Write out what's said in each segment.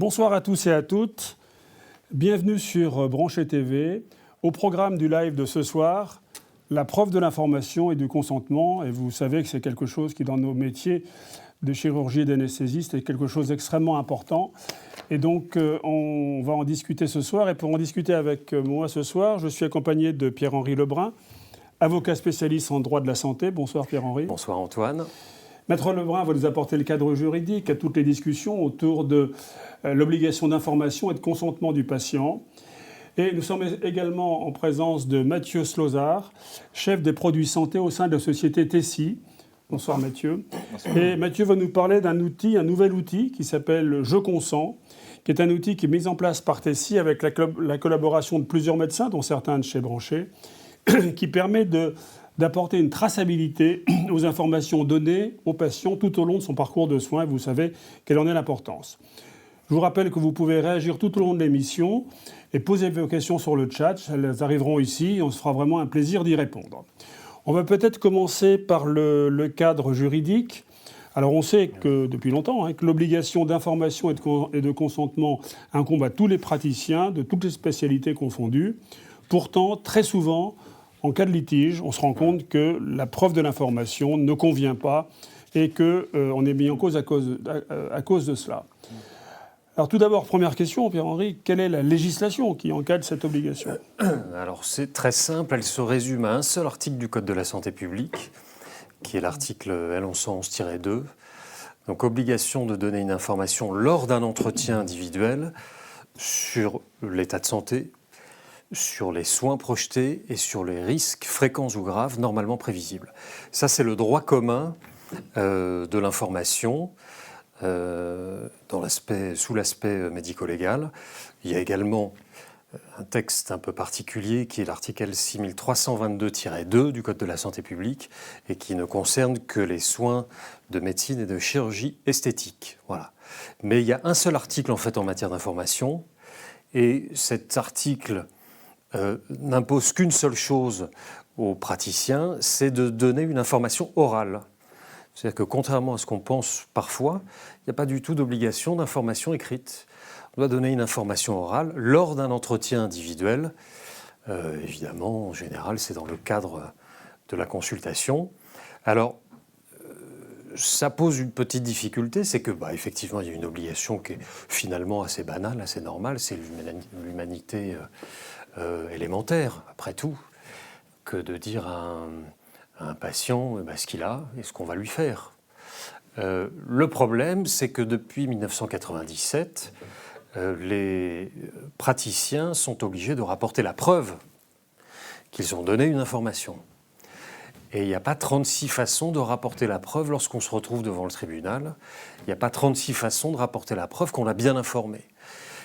Bonsoir à tous et à toutes. Bienvenue sur Branché TV. Au programme du live de ce soir, la preuve de l'information et du consentement. Et vous savez que c'est quelque chose qui, dans nos métiers de chirurgie et d'anesthésiste, est quelque chose d'extrêmement important. Et donc, on va en discuter ce soir. Et pour en discuter avec moi ce soir, je suis accompagné de Pierre-Henri Lebrun, avocat spécialiste en droit de la santé. Bonsoir Pierre-Henri. Bonsoir Antoine. Maître Lebrun va nous apporter le cadre juridique à toutes les discussions autour de l'obligation d'information et de consentement du patient. Et nous sommes également en présence de Mathieu Slozard, chef des produits santé au sein de la société Tessie. Bonsoir Mathieu. Bonsoir. Et Mathieu va nous parler d'un outil, un nouvel outil qui s'appelle Je consens, qui est un outil qui est mis en place par Tessie avec la collaboration de plusieurs médecins, dont certains de chez Branché, qui permet d'apporter une traçabilité aux informations données aux patients tout au long de son parcours de soins. Vous savez quelle en est l'importance. Je vous rappelle que vous pouvez réagir tout au long de l'émission et poser vos questions sur le chat. Elles arriveront ici et on se fera vraiment un plaisir d'y répondre. On va peut-être commencer par le cadre juridique. Alors on sait que depuis longtemps que l'obligation d'information et de consentement incombe à tous les praticiens de toutes les spécialités confondues. Pourtant, très souvent, en cas de litige, on se rend compte que la preuve de l'information ne convient pas et qu'on est mis en cause à cause de cela. Alors tout d'abord, première question, Pierre-Henri, quelle est la législation qui encadre cette obligation ? Alors c'est très simple, elle se résume à un seul article du Code de la santé publique, qui est l'article L1111-2. Donc obligation de donner une information lors d'un entretien individuel sur l'état de santé, sur les soins projetés et sur les risques fréquents ou graves normalement prévisibles. Ça, c'est le droit commun de l'information sous l'aspect médico-légal. Il y a également un texte un peu particulier qui est l'article 6322-2 du Code de la santé publique et qui ne concerne que les soins de médecine et de chirurgie esthétique. Voilà. Mais il y a un seul article en fait en matière d'information et cet article n'impose qu'une seule chose aux praticiens, c'est de donner une information orale. C'est-à-dire que contrairement à ce qu'on pense parfois, il n'y a pas du tout d'obligation d'information écrite. On doit donner une information orale lors d'un entretien individuel. Évidemment, en général, c'est dans le cadre de la consultation. Alors, ça pose une petite difficulté, c'est que, effectivement, il y a une obligation qui est finalement assez banale, assez normale, c'est l'humanité élémentaire, après tout, que de dire à un patient ce qu'il a et ce qu'on va lui faire. Le problème, c'est que depuis 1997, les praticiens sont obligés de rapporter la preuve qu'ils ont donné une information. Et il n'y a pas 36 façons de rapporter la preuve lorsqu'on se retrouve devant le tribunal. Il n'y a pas 36 façons de rapporter la preuve qu'on l'a bien informé.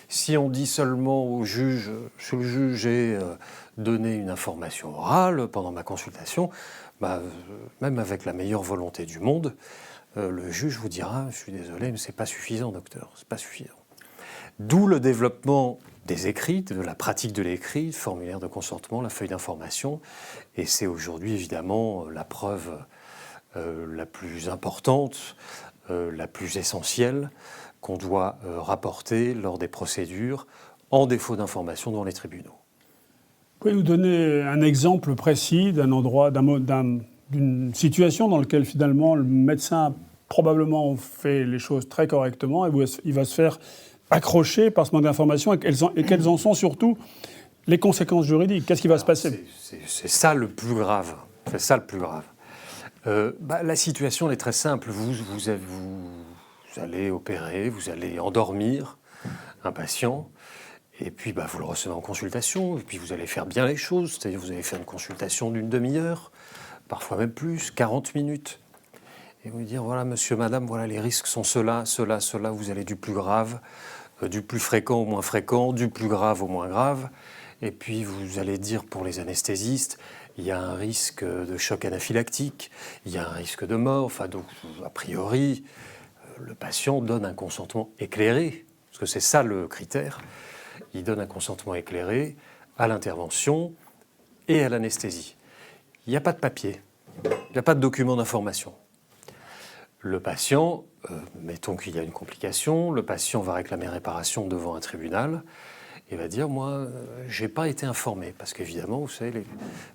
Si on dit seulement au juge, monsieur le juge, j'ai donné une information orale pendant ma consultation, même avec la meilleure volonté du monde, le juge vous dira, je suis désolé, mais c'est pas suffisant, docteur, c'est pas suffisant. D'où le développement des écrits, de la pratique de l'écrit, le formulaire de consentement, la feuille d'information, et c'est aujourd'hui évidemment la preuve la plus importante, la plus essentielle, qu'on doit rapporter lors des procédures en défaut d'information devant les tribunaux. Vous pouvez nous donner un exemple précis d'un endroit, d'une situation dans laquelle finalement le médecin probablement fait les choses très correctement et où il va se faire accrocher par ce manque d'information et quelles en sont surtout les conséquences juridiques ? Qu'est-ce qui va se passer ? C'est ça le plus grave. C'est ça le plus grave. La situation est très simple. Vous allez opérer, vous allez endormir un patient, et puis vous le recevez en consultation, et puis vous allez faire bien les choses, c'est-à-dire vous allez faire une consultation d'une demi-heure, parfois même plus, 40 minutes. Et vous dire, voilà monsieur, madame, voilà les risques sont cela, vous allez du plus grave, du plus fréquent au moins fréquent, du plus grave au moins grave. Et puis vous allez dire pour les anesthésistes, il y a un risque de choc anaphylactique, il y a un risque de mort, donc a priori, le patient donne un consentement éclairé, parce que c'est ça le critère, il donne un consentement éclairé à l'intervention et à l'anesthésie. Il n'y a pas de papier, il n'y a pas de document d'information. Le patient, mettons qu'il y a une complication, le patient va réclamer réparation devant un tribunal et va dire « moi, je n'ai pas été informé ». Parce qu'évidemment, vous savez, les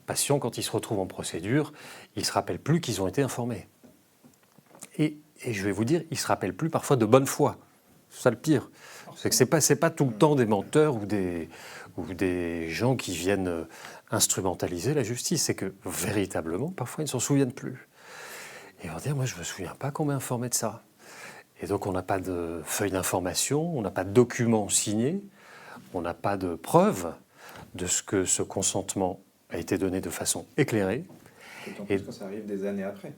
patients, quand ils se retrouvent en procédure, ils ne se rappellent plus qu'ils ont été informés. Et je vais vous dire, ils ne se rappellent plus parfois de bonne foi. C'est ça le pire. C'est que ce n'est pas tout le temps des menteurs ou des gens qui viennent instrumentaliser la justice. C'est que véritablement, parfois, ils ne s'en souviennent plus. Et ils vont dire, moi, je ne me souviens pas qu'on m'ait informé de ça. Et donc, on n'a pas de feuille d'information, on n'a pas de document signé, on n'a pas de preuve de ce que ce consentement a été donné de façon éclairée. D'autant plus que ça arrive des années après.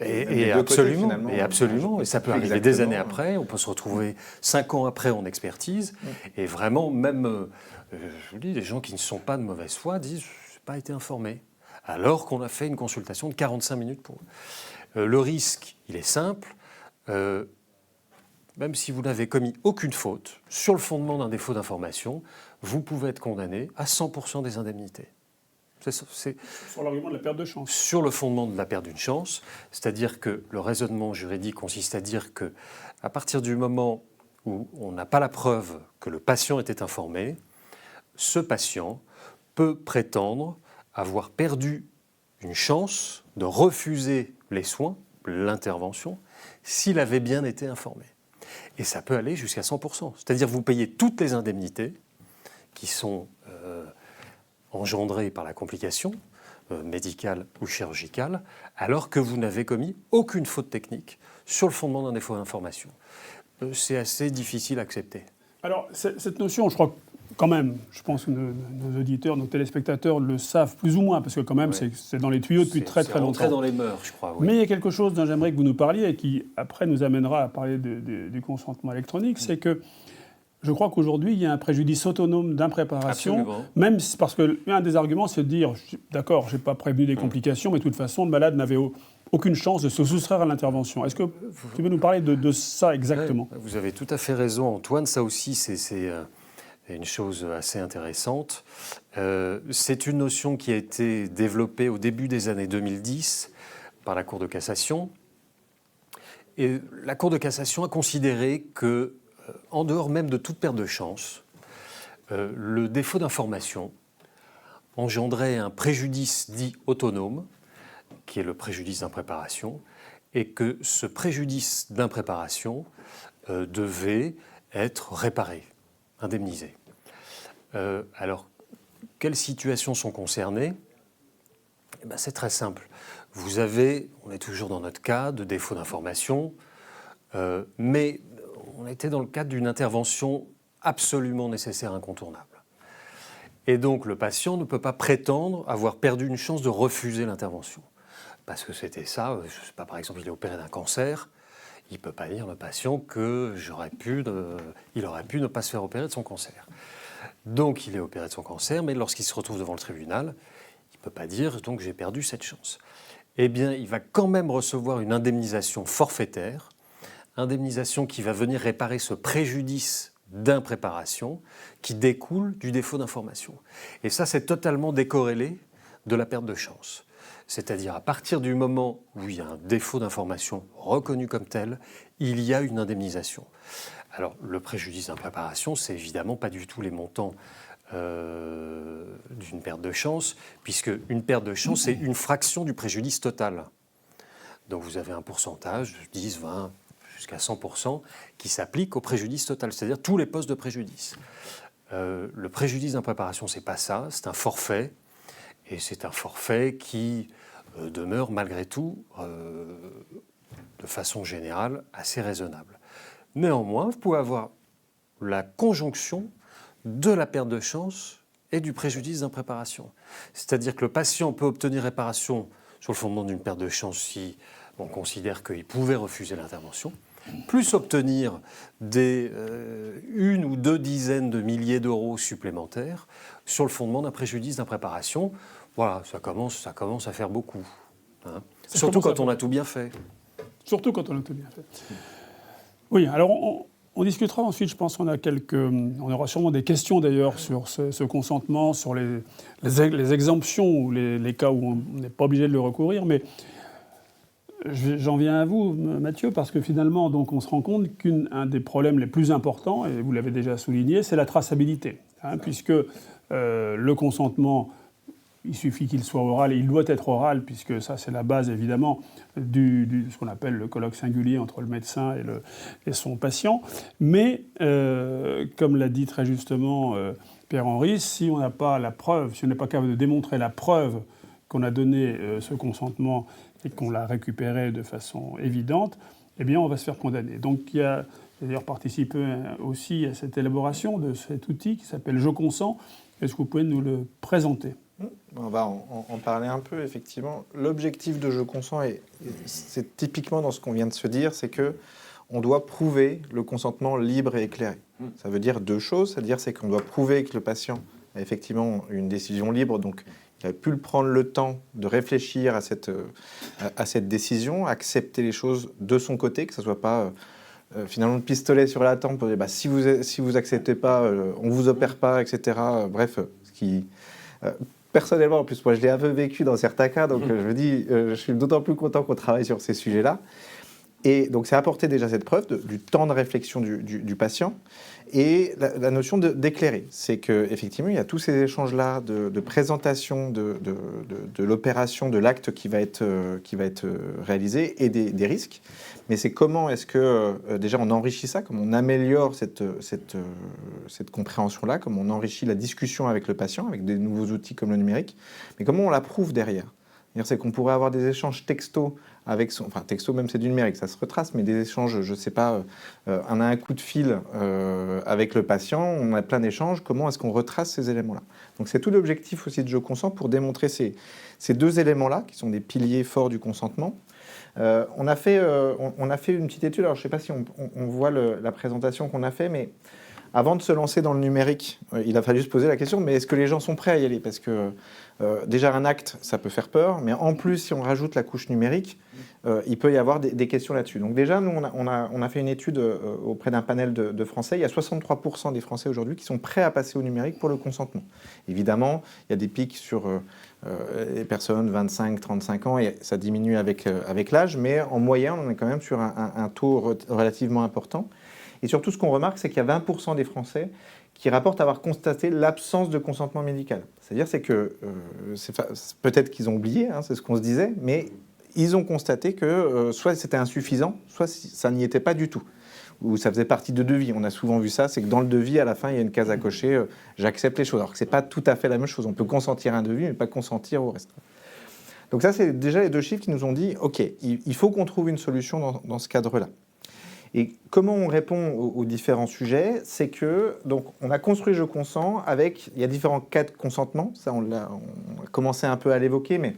Et absolument, et ça peut arriver des années après, on peut se retrouver 5 ans après en expertise, et vraiment, même, je vous dis, les gens qui ne sont pas de mauvaise foi disent « je n'ai pas été informé », alors qu'on a fait une consultation de 45 minutes pour eux. Le risque, il est simple, même si vous n'avez commis aucune faute, sur le fondement d'un défaut d'information, vous pouvez être condamné à 100% des indemnités. C'est sur l'argument de la perte de chance. Sur le fondement de la perte d'une chance, c'est-à-dire que le raisonnement juridique consiste à dire qu'à partir du moment où on n'a pas la preuve que le patient était informé, ce patient peut prétendre avoir perdu une chance de refuser les soins, l'intervention, s'il avait bien été informé. Et ça peut aller jusqu'à 100%. C'est-à-dire que vous payez toutes les indemnités qui sont engendrées par la complication médicale ou chirurgicale, alors que vous n'avez commis aucune faute technique sur le fondement d'un défaut d'information. C'est assez difficile à accepter. Alors, cette notion, je crois quand même, je pense que nos auditeurs, nos téléspectateurs le savent plus ou moins, parce que quand même, c'est dans les tuyaux depuis très longtemps. C'est rentré dans les mœurs, je crois. Oui. Mais il y a quelque chose dont j'aimerais que vous nous parliez et qui, après, nous amènera à parler du consentement électronique, c'est que je crois qu'aujourd'hui, il y a un préjudice autonome d'impréparation. Absolument. Même parce que l'un des arguments, c'est de dire, d'accord, je n'ai pas prévenu des complications, mais de toute façon, le malade n'avait aucune chance de se soustraire à l'intervention. Est-ce que tu veux nous parler de ça exactement ? Ouais, vous avez tout à fait raison, Antoine. Ça aussi, c'est une chose assez intéressante. C'est une notion qui a été développée au début des années 2010 par la Cour de cassation. Et la Cour de cassation a considéré que, en dehors même de toute perte de chance, le défaut d'information engendrait un préjudice dit autonome, qui est le préjudice d'impréparation, et que ce préjudice d'impréparation devait être réparé, indemnisé. Alors, quelles situations sont concernées ? Eh bien, c'est très simple. Vous avez, on est toujours dans notre cas de défaut d'information, mais on était dans le cadre d'une intervention absolument nécessaire, incontournable. Et donc, le patient ne peut pas prétendre avoir perdu une chance de refuser l'intervention. Parce que c'était ça, je ne sais pas, par exemple, il est opéré d'un cancer, il ne peut pas dire, le patient, qu'il aurait pu ne pas se faire opérer de son cancer. Donc, il est opéré de son cancer, mais lorsqu'il se retrouve devant le tribunal, il ne peut pas dire, donc, j'ai perdu cette chance. Eh bien, il va quand même recevoir une indemnisation forfaitaire, indemnisation qui va venir réparer ce préjudice d'impréparation qui découle du défaut d'information. Et ça, c'est totalement décorrélé de la perte de chance. C'est-à-dire, à partir du moment où il y a un défaut d'information reconnu comme tel, il y a une indemnisation. Alors, le préjudice d'impréparation, c'est évidemment pas du tout les montants d'une perte de chance, puisque une perte de chance, c'est une fraction du préjudice total. Donc, vous avez un pourcentage de 10, 20, jusqu'à 100%, qui s'applique au préjudice total, c'est-à-dire tous les postes de préjudice. Le préjudice d'impréparation, c'est pas ça, c'est un forfait, et c'est un forfait qui demeure malgré tout, de façon générale, assez raisonnable. Néanmoins, vous pouvez avoir la conjonction de la perte de chance et du préjudice d'impréparation. C'est-à-dire que le patient peut obtenir réparation sur le fondement d'une perte de chance si on considère qu'il pouvait refuser l'intervention, plus obtenir une ou deux dizaines de milliers d'euros supplémentaires sur le fondement d'un préjudice d'impréparation. Voilà, ça commence à faire beaucoup. Hein. Surtout quand on a tout bien fait. Surtout quand on a tout bien fait. Oui, alors on discutera ensuite, je pense qu'on aura sûrement des questions d'ailleurs sur ce consentement, sur les exemptions ou les cas où on n'est pas obligé de le recourir, mais j'en viens à vous, Mathieu, parce que finalement, donc, on se rend compte qu'un des problèmes les plus importants, et vous l'avez déjà souligné, c'est la traçabilité. Puisque le consentement, il suffit qu'il soit oral, et il doit être oral, puisque ça, c'est la base, évidemment, ce qu'on appelle le colloque singulier entre le médecin et son patient. Mais, comme l'a dit très justement Pierre-Henri, si on n'a pas la preuve, si on n'est pas capable de démontrer la preuve qu'on a donné ce consentement et qu'on l'a récupéré de façon évidente, eh bien, on va se faire condamner. Donc, il y a d'ailleurs participé aussi à cette élaboration de cet outil qui s'appelle Je consens. Est-ce que vous pouvez nous le présenter ? On va en parler un peu, effectivement. L'objectif de Je consens, c'est typiquement dans ce qu'on vient de se dire, c'est qu'on doit prouver le consentement libre et éclairé. Ça veut dire deux choses, c'est qu'on doit prouver que le patient a effectivement une décision libre, donc il a pu prendre le temps de réfléchir à cette décision, accepter les choses de son côté, que ça ne soit pas finalement le pistolet sur la tempe pour dire si vous acceptez pas, on ne vous opère pas, etc. Bref, ce qui... personnellement, en plus, moi je l'ai un peu vécu dans certains cas, donc je me dis, je suis d'autant plus content qu'on travaille sur ces sujets-là. Et donc, c'est apporter déjà cette preuve du temps de réflexion du patient et la notion d'éclairer. C'est qu'effectivement, il y a tous ces échanges-là de présentation de l'opération, de l'acte qui va être réalisé et des risques. Mais c'est comment est-ce que, déjà, on enrichit ça, comment on améliore cette compréhension-là, comment on enrichit la discussion avec le patient, avec des nouveaux outils comme le numérique, mais comment on la prouve derrière. C'est qu'on pourrait avoir des échanges texto avec texto même c'est du numérique, ça se retrace, mais des échanges, je ne sais pas, on a un coup de fil avec le patient, on a plein d'échanges, comment est-ce qu'on retrace ces éléments-là? Donc c'est tout l'objectif aussi de Je consens pour démontrer ces deux éléments-là, qui sont des piliers forts du consentement. On a fait une petite étude, alors je ne sais pas si on voit la présentation qu'on a fait, mais avant de se lancer dans le numérique, il a fallu se poser la question, mais est-ce que les gens sont prêts à y aller? Parce que déjà un acte, ça peut faire peur, mais en plus, si on rajoute la couche numérique, il peut y avoir des questions là-dessus. Donc déjà, nous, on a fait une étude auprès d'un panel de Français. Il y a 63% des Français aujourd'hui qui sont prêts à passer au numérique pour le consentement. Évidemment, il y a des pics sur les personnes 25-35 ans, et ça diminue avec l'âge, mais en moyenne, on est quand même sur un taux relativement important. Et surtout, ce qu'on remarque, c'est qu'il y a 20% des Français qui rapportent avoir constaté l'absence de consentement médical. C'est-à-dire que peut-être qu'ils ont oublié, c'est ce qu'on se disait, mais ils ont constaté que soit c'était insuffisant, soit ça n'y était pas du tout, ou ça faisait partie de devis. On a souvent vu ça, c'est que dans le devis, à la fin, il y a une case à cocher, j'accepte les choses, alors que ce n'est pas tout à fait la même chose. On peut consentir à un devis, mais pas consentir au reste. Donc ça, c'est déjà les deux chiffres qui nous ont dit, OK, il faut qu'on trouve une solution dans ce cadre-là. Et comment on répond aux différents sujets? C'est que, donc, on a construit Je consens il y a différents cas de consentement, ça on a commencé un peu à l'évoquer, mais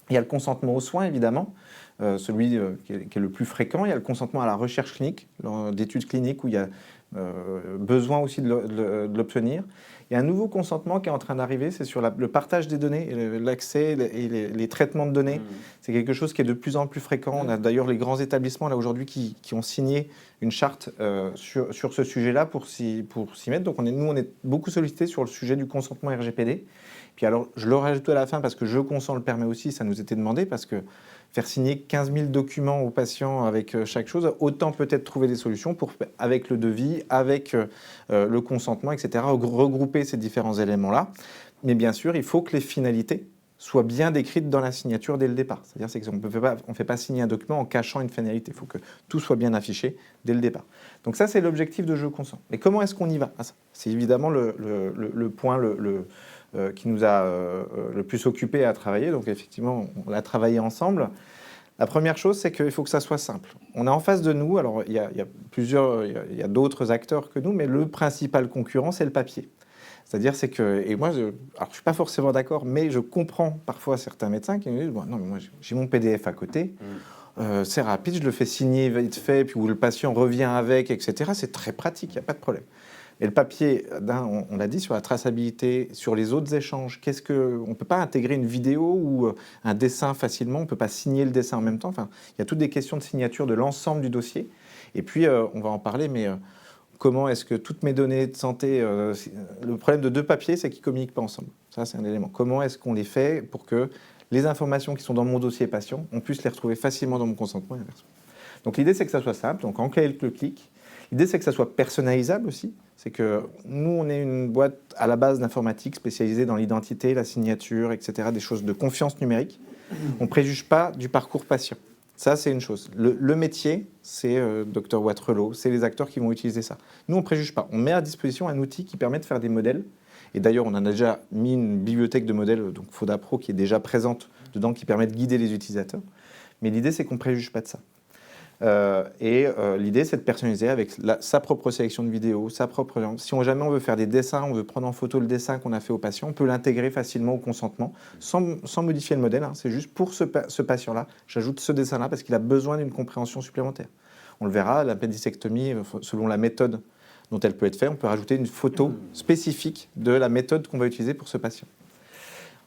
il y a le consentement aux soins, évidemment, celui qui est le plus fréquent. Il y a le consentement à la recherche clinique, d'études cliniques où il y a besoin aussi de l'obtenir. Il y a un nouveau consentement qui est en train d'arriver, c'est sur le partage des données, l'accès et les traitements de données. C'est quelque chose qui est de plus en plus fréquent. On a d'ailleurs les grands établissements là aujourd'hui qui ont signé une charte sur ce sujet-là pour s'y mettre. Donc nous, on est beaucoup sollicités sur le sujet du consentement RGPD. Puis alors, je le rajoute à la fin parce que Je consens le permet aussi, ça nous était demandé, parce que faire signer 15 000 documents aux patients avec chaque chose, autant peut-être trouver des solutions avec le devis, avec le consentement, etc., regrouper ces différents éléments-là. Mais bien sûr, il faut que les finalités soient bien décrites dans la signature dès le départ. C'est-à-dire qu'on ne fait pas signer un document en cachant une finalité. Il faut que tout soit bien affiché dès le départ. Donc ça, c'est l'objectif de Je consens. Mais comment est-ce qu'on y va? C'est évidemment le point qui nous a le plus occupé à travailler. Donc effectivement, on a travaillé ensemble. La première chose, c'est qu'il faut que ça soit simple. On a en face de nous, alors il y a d'autres acteurs que nous, mais le principal concurrent, c'est le papier. C'est-à-dire, c'est que, et moi, je ne suis pas forcément d'accord, mais je comprends parfois certains médecins qui me disent, bon, non, mais moi j'ai mon PDF à côté, c'est rapide, je le fais signer vite fait, puis où le patient revient avec, etc. C'est très pratique, il n'y a pas de problème. Et le papier, on l'a dit, sur la traçabilité, sur les autres échanges, on ne peut pas intégrer une vidéo ou un dessin facilement, on ne peut pas signer le dessin en même temps. Enfin, il y a toutes des questions de signature de l'ensemble du dossier. Et puis, on va en parler, mais comment est-ce que toutes mes données de santé... le problème de deux papiers, c'est qu'ils ne communiquent pas ensemble. Ça, c'est un élément. Comment est-ce qu'on les fait pour que les informations qui sont dans mon dossier patient, on puisse les retrouver facilement dans mon consentement et inversement. Donc l'idée, c'est que ça soit simple, donc en quelques clics. L'idée, c'est que ça soit personnalisable aussi. C'est que nous, on est une boîte à la base d'informatique spécialisée dans l'identité, la signature, etc., des choses de confiance numérique. On ne préjuge pas du parcours patient. Ça, c'est une chose. Le métier, c'est Dr Waterloo, c'est les acteurs qui vont utiliser ça. Nous, on ne préjuge pas. On met à disposition un outil qui permet de faire des modèles. Et d'ailleurs, on en a déjà mis une bibliothèque de modèles, donc FODAPRO, qui est déjà présente dedans, qui permet de guider les utilisateurs. Mais l'idée, c'est qu'on ne préjuge pas de ça. L'idée, c'est de personnaliser avec sa propre sélection de vidéos, sa propre... Si jamais on veut faire des dessins, on veut prendre en photo le dessin qu'on a fait au patient, on peut l'intégrer facilement au consentement, sans modifier le modèle. C'est juste pour ce patient-là, j'ajoute ce dessin-là parce qu'il a besoin d'une compréhension supplémentaire. On le verra, l'appendicectomie, selon la méthode dont elle peut être faite, on peut rajouter une photo spécifique de la méthode qu'on va utiliser pour ce patient.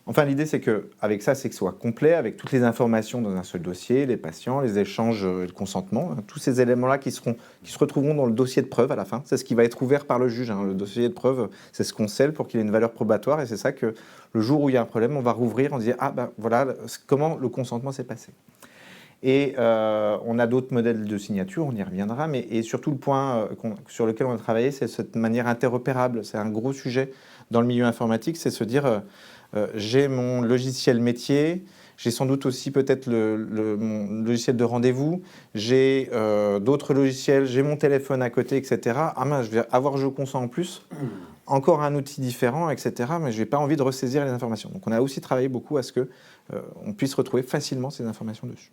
Enfin, l'idée, c'est qu'avec ça, c'est que ce soit complet, avec toutes les informations dans un seul dossier, les patients, les échanges et le consentement, tous ces éléments-là qui se retrouveront dans le dossier de preuve à la fin. C'est ce qui va être ouvert par le juge. Le dossier de preuve, c'est ce qu'on scelle pour qu'il ait une valeur probatoire. Et c'est ça que le jour où il y a un problème, on va rouvrir, on dit « Ah, ben voilà comment le consentement s'est passé ». Et on a d'autres modèles de signature, on y reviendra, et surtout le point sur lequel on a travaillé, c'est cette manière interopérable. C'est un gros sujet dans le milieu informatique, c'est se dire j'ai mon logiciel métier, j'ai sans doute aussi peut-être mon logiciel de rendez-vous, j'ai d'autres logiciels, j'ai mon téléphone à côté, etc. Ah mince, je vais avoir Je consens en plus, encore un outil différent, etc. Mais je n'ai pas envie de ressaisir les informations. Donc on a aussi travaillé beaucoup à ce qu'on puisse retrouver facilement ces informations dessus.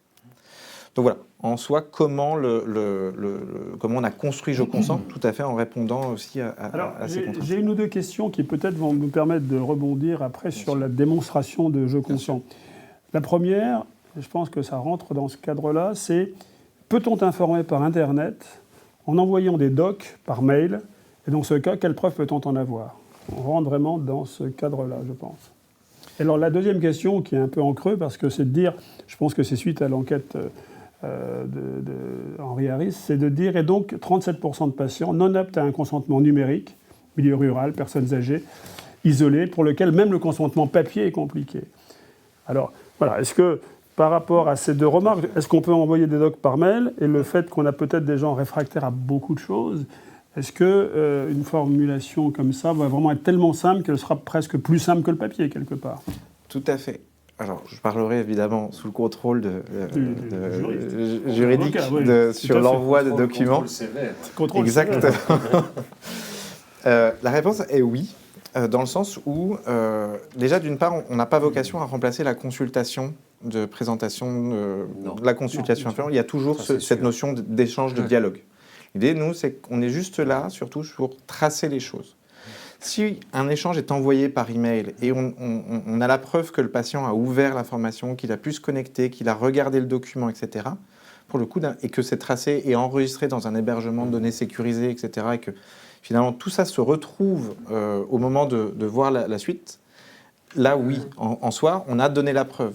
Donc voilà, en soi, comment on a construit Je consens, tout à fait en répondant aussi à ces contraintes. J'ai une ou deux questions qui peut-être vont nous permettre de rebondir après sur la démonstration de Je consens. La première, je pense que ça rentre dans ce cadre-là, c'est peut-on t'informer par Internet en envoyant des docs par mail? Et dans ce cas, quelle preuve peut-on en avoir? On rentre vraiment dans ce cadre-là, je pense. Et alors la deuxième question, qui est un peu en creux, parce que c'est de dire, je pense que c'est suite à l'enquête de Henri Harris, c'est de dire, et donc 37% de patients non aptes à un consentement numérique, milieu rural, personnes âgées, isolées, pour lequel même le consentement papier est compliqué. Alors voilà, est-ce que par rapport à ces deux remarques, est-ce qu'on peut envoyer des docs par mail, et le fait qu'on a peut-être des gens réfractaires à beaucoup de choses, est-ce qu'une formulation comme ça va vraiment être tellement simple qu'elle sera presque plus simple que le papier, quelque part? Tout à fait. Alors, je parlerai évidemment sous le contrôle juridique sur l'envoi de documents. Exactement. La réponse est oui, dans le sens où, déjà, d'une part, on n'a pas vocation à remplacer la consultation de présentation, la consultation inférieure. Il y a toujours cette notion d'échange, de dialogue. L'idée, nous, c'est qu'on est juste là, surtout, pour tracer les choses. Si un échange est envoyé par email et on a la preuve que le patient a ouvert l'information, qu'il a pu se connecter, qu'il a regardé le document, etc., pour le coup, et que c'est tracé et enregistré dans un hébergement de données sécurisé, etc., et que finalement tout ça se retrouve au moment de voir la suite, là, oui, en soi, on a donné la preuve.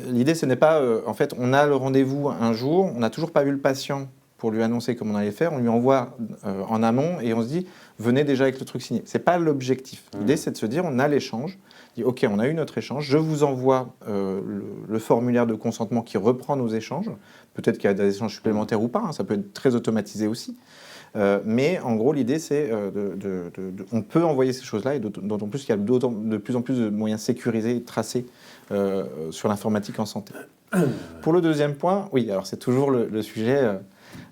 L'idée, ce n'est pas, en fait, on a le rendez-vous un jour, on n'a toujours pas vu le patient pour lui annoncer comment on allait faire, on lui envoie en amont et on se dit venez déjà avec le truc signé. Ce n'est pas l'objectif. L'idée, c'est de se dire on a l'échange, on dit ok, on a eu notre échange, je vous envoie le formulaire de consentement qui reprend nos échanges. Peut-être qu'il y a des échanges supplémentaires ou pas, ça peut être très automatisé aussi. Mais en gros, l'idée, c'est on peut envoyer ces choses-là, et d'autant plus qu'il y a de plus en plus de moyens sécurisés et tracés sur l'informatique en santé. Pour le deuxième point, oui, alors c'est toujours le sujet...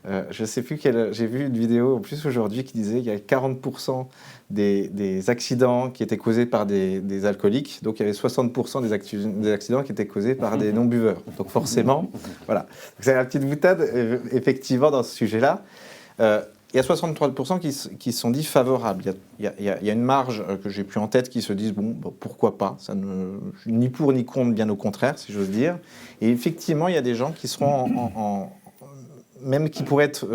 je ne sais plus j'ai vu une vidéo en plus aujourd'hui qui disait qu'il y a 40% des accidents qui étaient causés par des alcooliques, donc il y avait 60% des accidents qui étaient causés par des non-buveurs. Donc forcément, voilà. C'est la petite boutade, effectivement, dans ce sujet-là. Il y a 63% qui se sont dit favorables. Il y a une marge que j'ai plus en tête qui se disent bon, pourquoi pas, ni pour ni contre, bien au contraire, si j'ose dire. Et effectivement, il y a des gens qui seront même qui pourraient être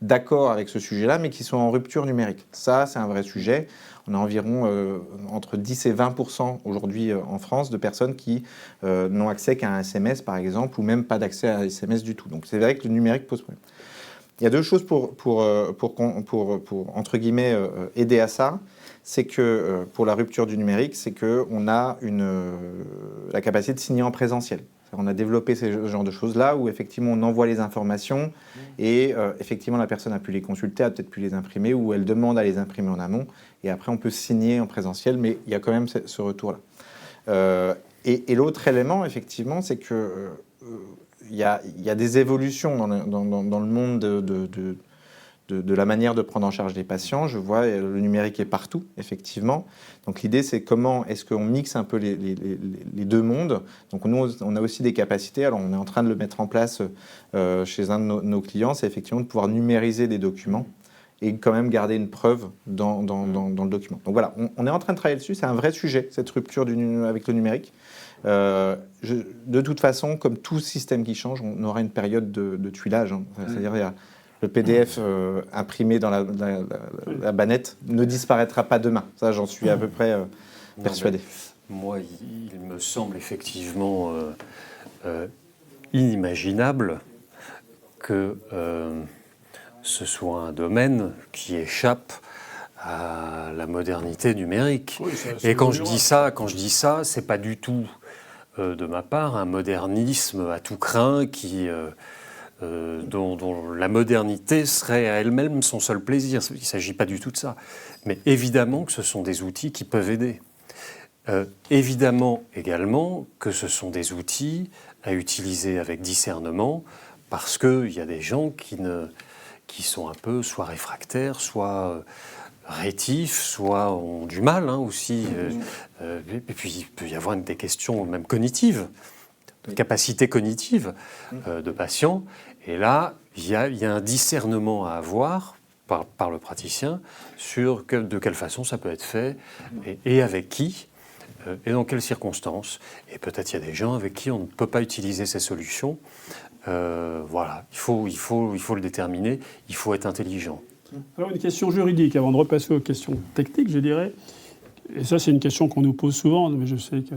d'accord avec ce sujet-là, mais qui sont en rupture numérique. Ça, c'est un vrai sujet. On a environ entre 10 et 20% aujourd'hui en France de personnes qui n'ont accès qu'à un SMS, par exemple, ou même pas d'accès à un SMS du tout. Donc c'est vrai que le numérique pose problème. Il y a deux choses pour entre guillemets, aider à ça. C'est que pour la rupture du numérique, c'est qu'on a la capacité de signer en présentiel. On a développé ce genre de choses-là où effectivement on envoie les informations et effectivement la personne a pu les consulter, a peut-être pu les imprimer ou elle demande à les imprimer en amont et après on peut signer en présentiel, mais il y a quand même ce retour-là. Et l'autre élément, effectivement, c'est que il y a des évolutions dans le monde de la manière de prendre en charge les patients. Je vois, le numérique est partout, effectivement. Donc l'idée, c'est comment est-ce qu'on mixe un peu les deux mondes. Donc nous, on a aussi des capacités. Alors on est en train de le mettre en place chez un de nos clients, c'est effectivement de pouvoir numériser des documents et quand même garder une preuve dans le document. Donc voilà, on est en train de travailler dessus. C'est un vrai sujet, cette rupture avec le numérique. De toute façon, comme tout système qui change, on aura une période de tuilage. Hein. C'est-à-dire, il y a le PDF imprimé dans la bannette ne disparaîtra pas demain. Ça, j'en suis à peu près persuadé. Moi, il me semble effectivement inimaginable que ce soit un domaine qui échappe à la modernité numérique. Oui, et quand je dis ça, c'est pas du tout de ma part un modernisme à tout crin dont la modernité serait à elle-même son seul plaisir. Il ne s'agit pas du tout de ça. Mais évidemment que ce sont des outils qui peuvent aider. Évidemment également que ce sont des outils à utiliser avec discernement parce qu'il y a des gens qui sont un peu soit réfractaires, soit rétifs, soit ont du mal aussi. Et puis il peut y avoir des questions même cognitives, de capacité cognitive de patients. Et là, il y a un discernement à avoir par le praticien sur de quelle façon ça peut être fait et avec qui et dans quelles circonstances. Et peut-être il y a des gens avec qui on ne peut pas utiliser ces solutions. Voilà, il faut le déterminer, il faut être intelligent. Alors une question juridique, avant de repasser aux questions techniques, je dirais, et ça c'est une question qu'on nous pose souvent, mais je sais que...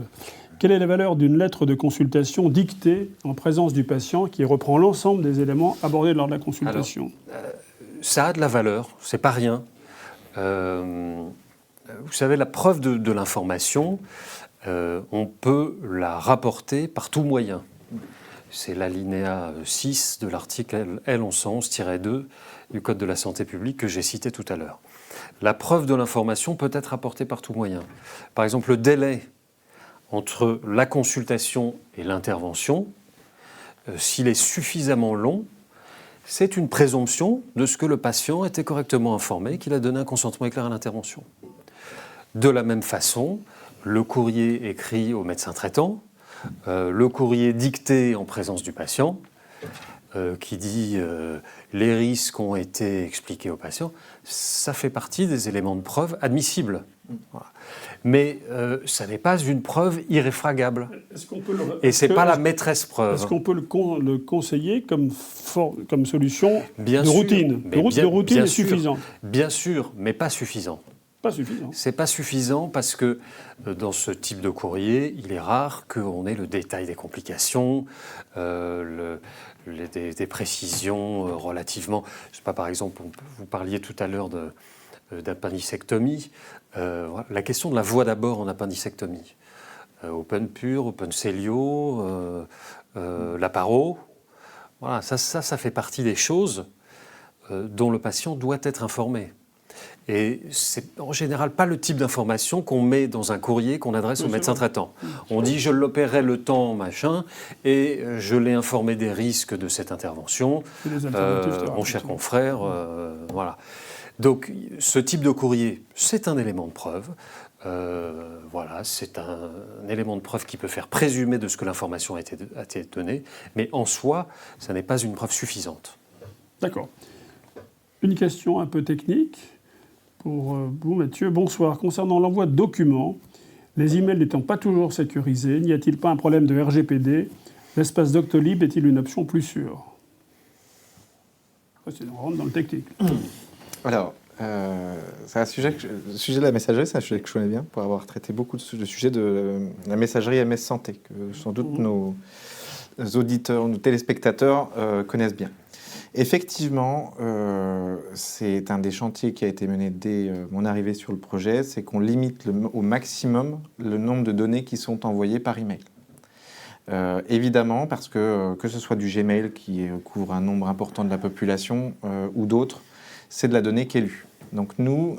Quelle est la valeur d'une lettre de consultation dictée en présence du patient qui reprend l'ensemble des éléments abordés lors de la consultation ? Alors, ça a de la valeur, c'est pas rien. Vous savez, la preuve de l'information, on peut la rapporter par tout moyen. C'est l'alinéa 6 de l'article L1111-2 du Code de la santé publique que j'ai cité tout à l'heure. La preuve de l'information peut être apportée par tout moyen. Par exemple, le délai entre la consultation et l'intervention, s'il est suffisamment long, c'est une présomption de ce que le patient était correctement informé, qu'il a donné un consentement éclair à l'intervention. De la même façon, le courrier écrit au médecin traitant, le courrier dicté en présence du patient, qui dit les risques ont été expliqués au patient, ça fait partie des éléments de preuve admissibles. Voilà. Mais ça n'est pas une preuve irréfragable. Et ce n'est pas la maîtresse preuve. Est-ce qu'on peut le conseiller comme solution bien de sûr, routine de routine est suffisant. Bien sûr, mais pas suffisant. Pas suffisant. C'est pas suffisant parce que dans ce type de courrier, il est rare qu'on ait le détail des complications, des précisions relativement... Je sais pas, par exemple, vous parliez tout à l'heure d'appendicectomie. La question de la voie d'abord en appendicectomie. Open pur, open cellio, laparo. Voilà, ça fait partie des choses dont le patient doit être informé. Et c'est en général pas le type d'information qu'on met dans un courrier qu'on adresse au médecin traitant. On dit je l'opérerai le temps, machin, et je l'ai informé des risques de cette intervention. Mon cher confrère, voilà. Donc ce type de courrier, c'est un élément de preuve. Voilà, c'est un élément de preuve qui peut faire présumer de ce que l'information a été donnée, mais en soi, ça n'est pas une preuve suffisante. D'accord. Une question un peu technique. Pour vous, Mathieu, bonsoir. Concernant l'envoi de documents, les emails n'étant pas toujours sécurisés, n'y a-t-il pas un problème de RGPD ? L'espace Doctolib est-il une option plus sûre ? On rentre dans le technique. Alors, c'est un sujet le sujet de la messagerie, c'est un sujet que je connais bien, pour avoir traité beaucoup de sujets de la messagerie MS Santé, que sans doute nos auditeurs, nos téléspectateurs connaissent bien. Effectivement, c'est un des chantiers qui a été mené dès mon arrivée sur le projet, c'est qu'on limite au maximum le nombre de données qui sont envoyées par email. Évidemment, parce que ce soit du Gmail qui couvre un nombre important de la population ou d'autres, c'est de la donnée qui est lue. Donc nous,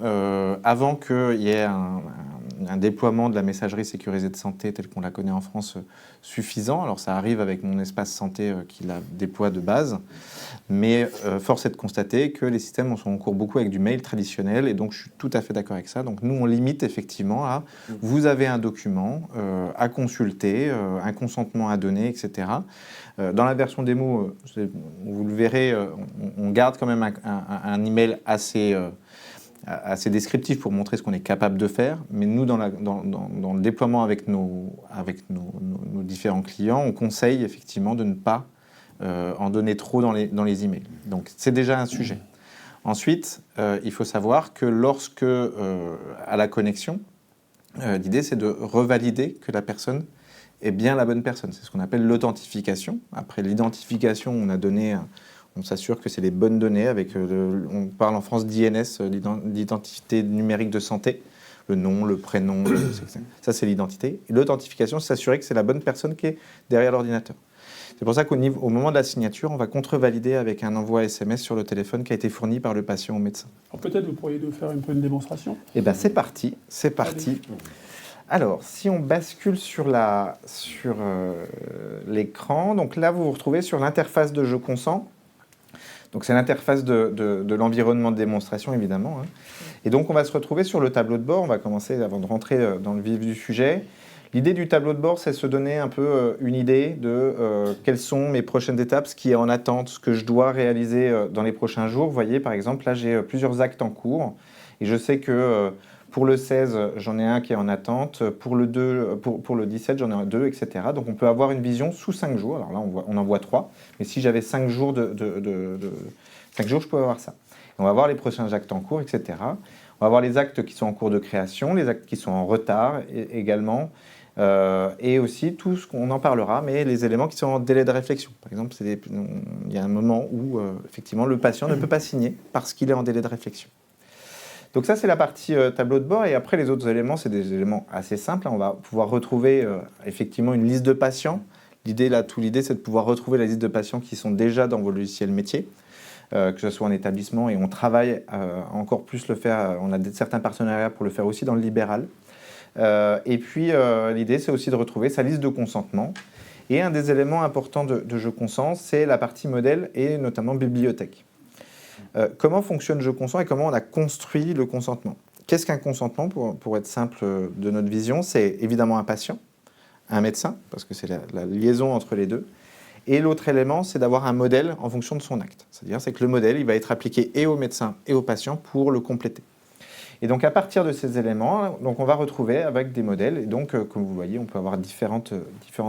avant qu'il y ait un déploiement de la messagerie sécurisée de santé telle qu'on la connaît en France suffisant, alors ça arrive avec mon espace santé qui la déploie de base, mais force est de constater que les systèmes sont en cours beaucoup avec du mail traditionnel, et donc je suis tout à fait d'accord avec ça. Donc nous, on limite effectivement à vous avez un document à consulter, un consentement à donner, etc. Dans la version démo, vous le verrez, on garde quand même un email assez descriptif pour montrer ce qu'on est capable de faire. Mais nous, dans le déploiement avec nos différents clients, on conseille effectivement de ne pas en donner trop dans les emails. Donc c'est déjà un sujet. Ensuite, il faut savoir que lorsque, à la connexion, l'idée c'est de revalider que la personne est bien la bonne personne. C'est ce qu'on appelle l'authentification. Après l'identification, on s'assure que c'est les bonnes données. On parle en France d'INS, l'identité numérique de santé, le nom, le prénom, ça c'est l'identité. Et l'authentification, c'est s'assurer que c'est la bonne personne qui est derrière l'ordinateur. C'est pour ça qu'au moment de la signature, on va contre-valider avec un envoi SMS sur le téléphone qui a été fourni par le patient au médecin. Alors peut-être vous pourriez nous faire un peu une démonstration. Eh bien c'est parti. Alors, si on bascule sur l'écran, donc là vous vous retrouvez sur l'interface de Je consens. Donc c'est l'interface de l'environnement de démonstration évidemment. Et donc on va se retrouver sur le tableau de bord. On va commencer avant de rentrer dans le vif du sujet. L'idée du tableau de bord, c'est se donner un peu une idée de quelles sont mes prochaines étapes, ce qui est en attente, ce que je dois réaliser dans les prochains jours. Vous voyez, par exemple, là j'ai plusieurs actes en cours et je sais que pour le 16, j'en ai un qui est en attente. Pour le 17, j'en ai un 2, etc. Donc on peut avoir une vision sous 5 jours. Alors là, on en voit 3. Mais si j'avais 5 jours 5 jours, je peux avoir ça. Et on va voir les prochains actes en cours, etc. On va voir les actes qui sont en cours de création, les actes qui sont en retard également. Et aussi tout ce qu'on en parlera, mais les éléments qui sont en délai de réflexion. Par exemple, il y a un moment où effectivement le patient ne peut pas signer parce qu'il est en délai de réflexion. Donc ça, c'est la partie tableau de bord. Et après, les autres éléments, c'est des éléments assez simples. On va pouvoir retrouver effectivement une liste de patients. L'idée, c'est de pouvoir retrouver la liste de patients qui sont déjà dans vos logiciels métiers, que ce soit en établissement. Et on travaille encore plus le faire. On a certains partenariats pour le faire aussi dans le libéral. Et puis, l'idée, c'est aussi de retrouver sa liste de consentement. Et un des éléments importants de Je consens, c'est la partie modèle et notamment bibliothèque. Comment fonctionne Je consens et comment on a construit le consentement. Qu'est-ce qu'un consentement, pour être simple de notre vision? C'est évidemment un patient, un médecin, parce que c'est la liaison entre les deux. Et l'autre élément, c'est d'avoir un modèle en fonction de son acte. C'est-à-dire que le modèle, il va être appliqué et au médecin et au patient pour le compléter. Et donc à partir de ces éléments, donc on va retrouver avec des modèles. Et donc, comme vous voyez, on peut avoir différents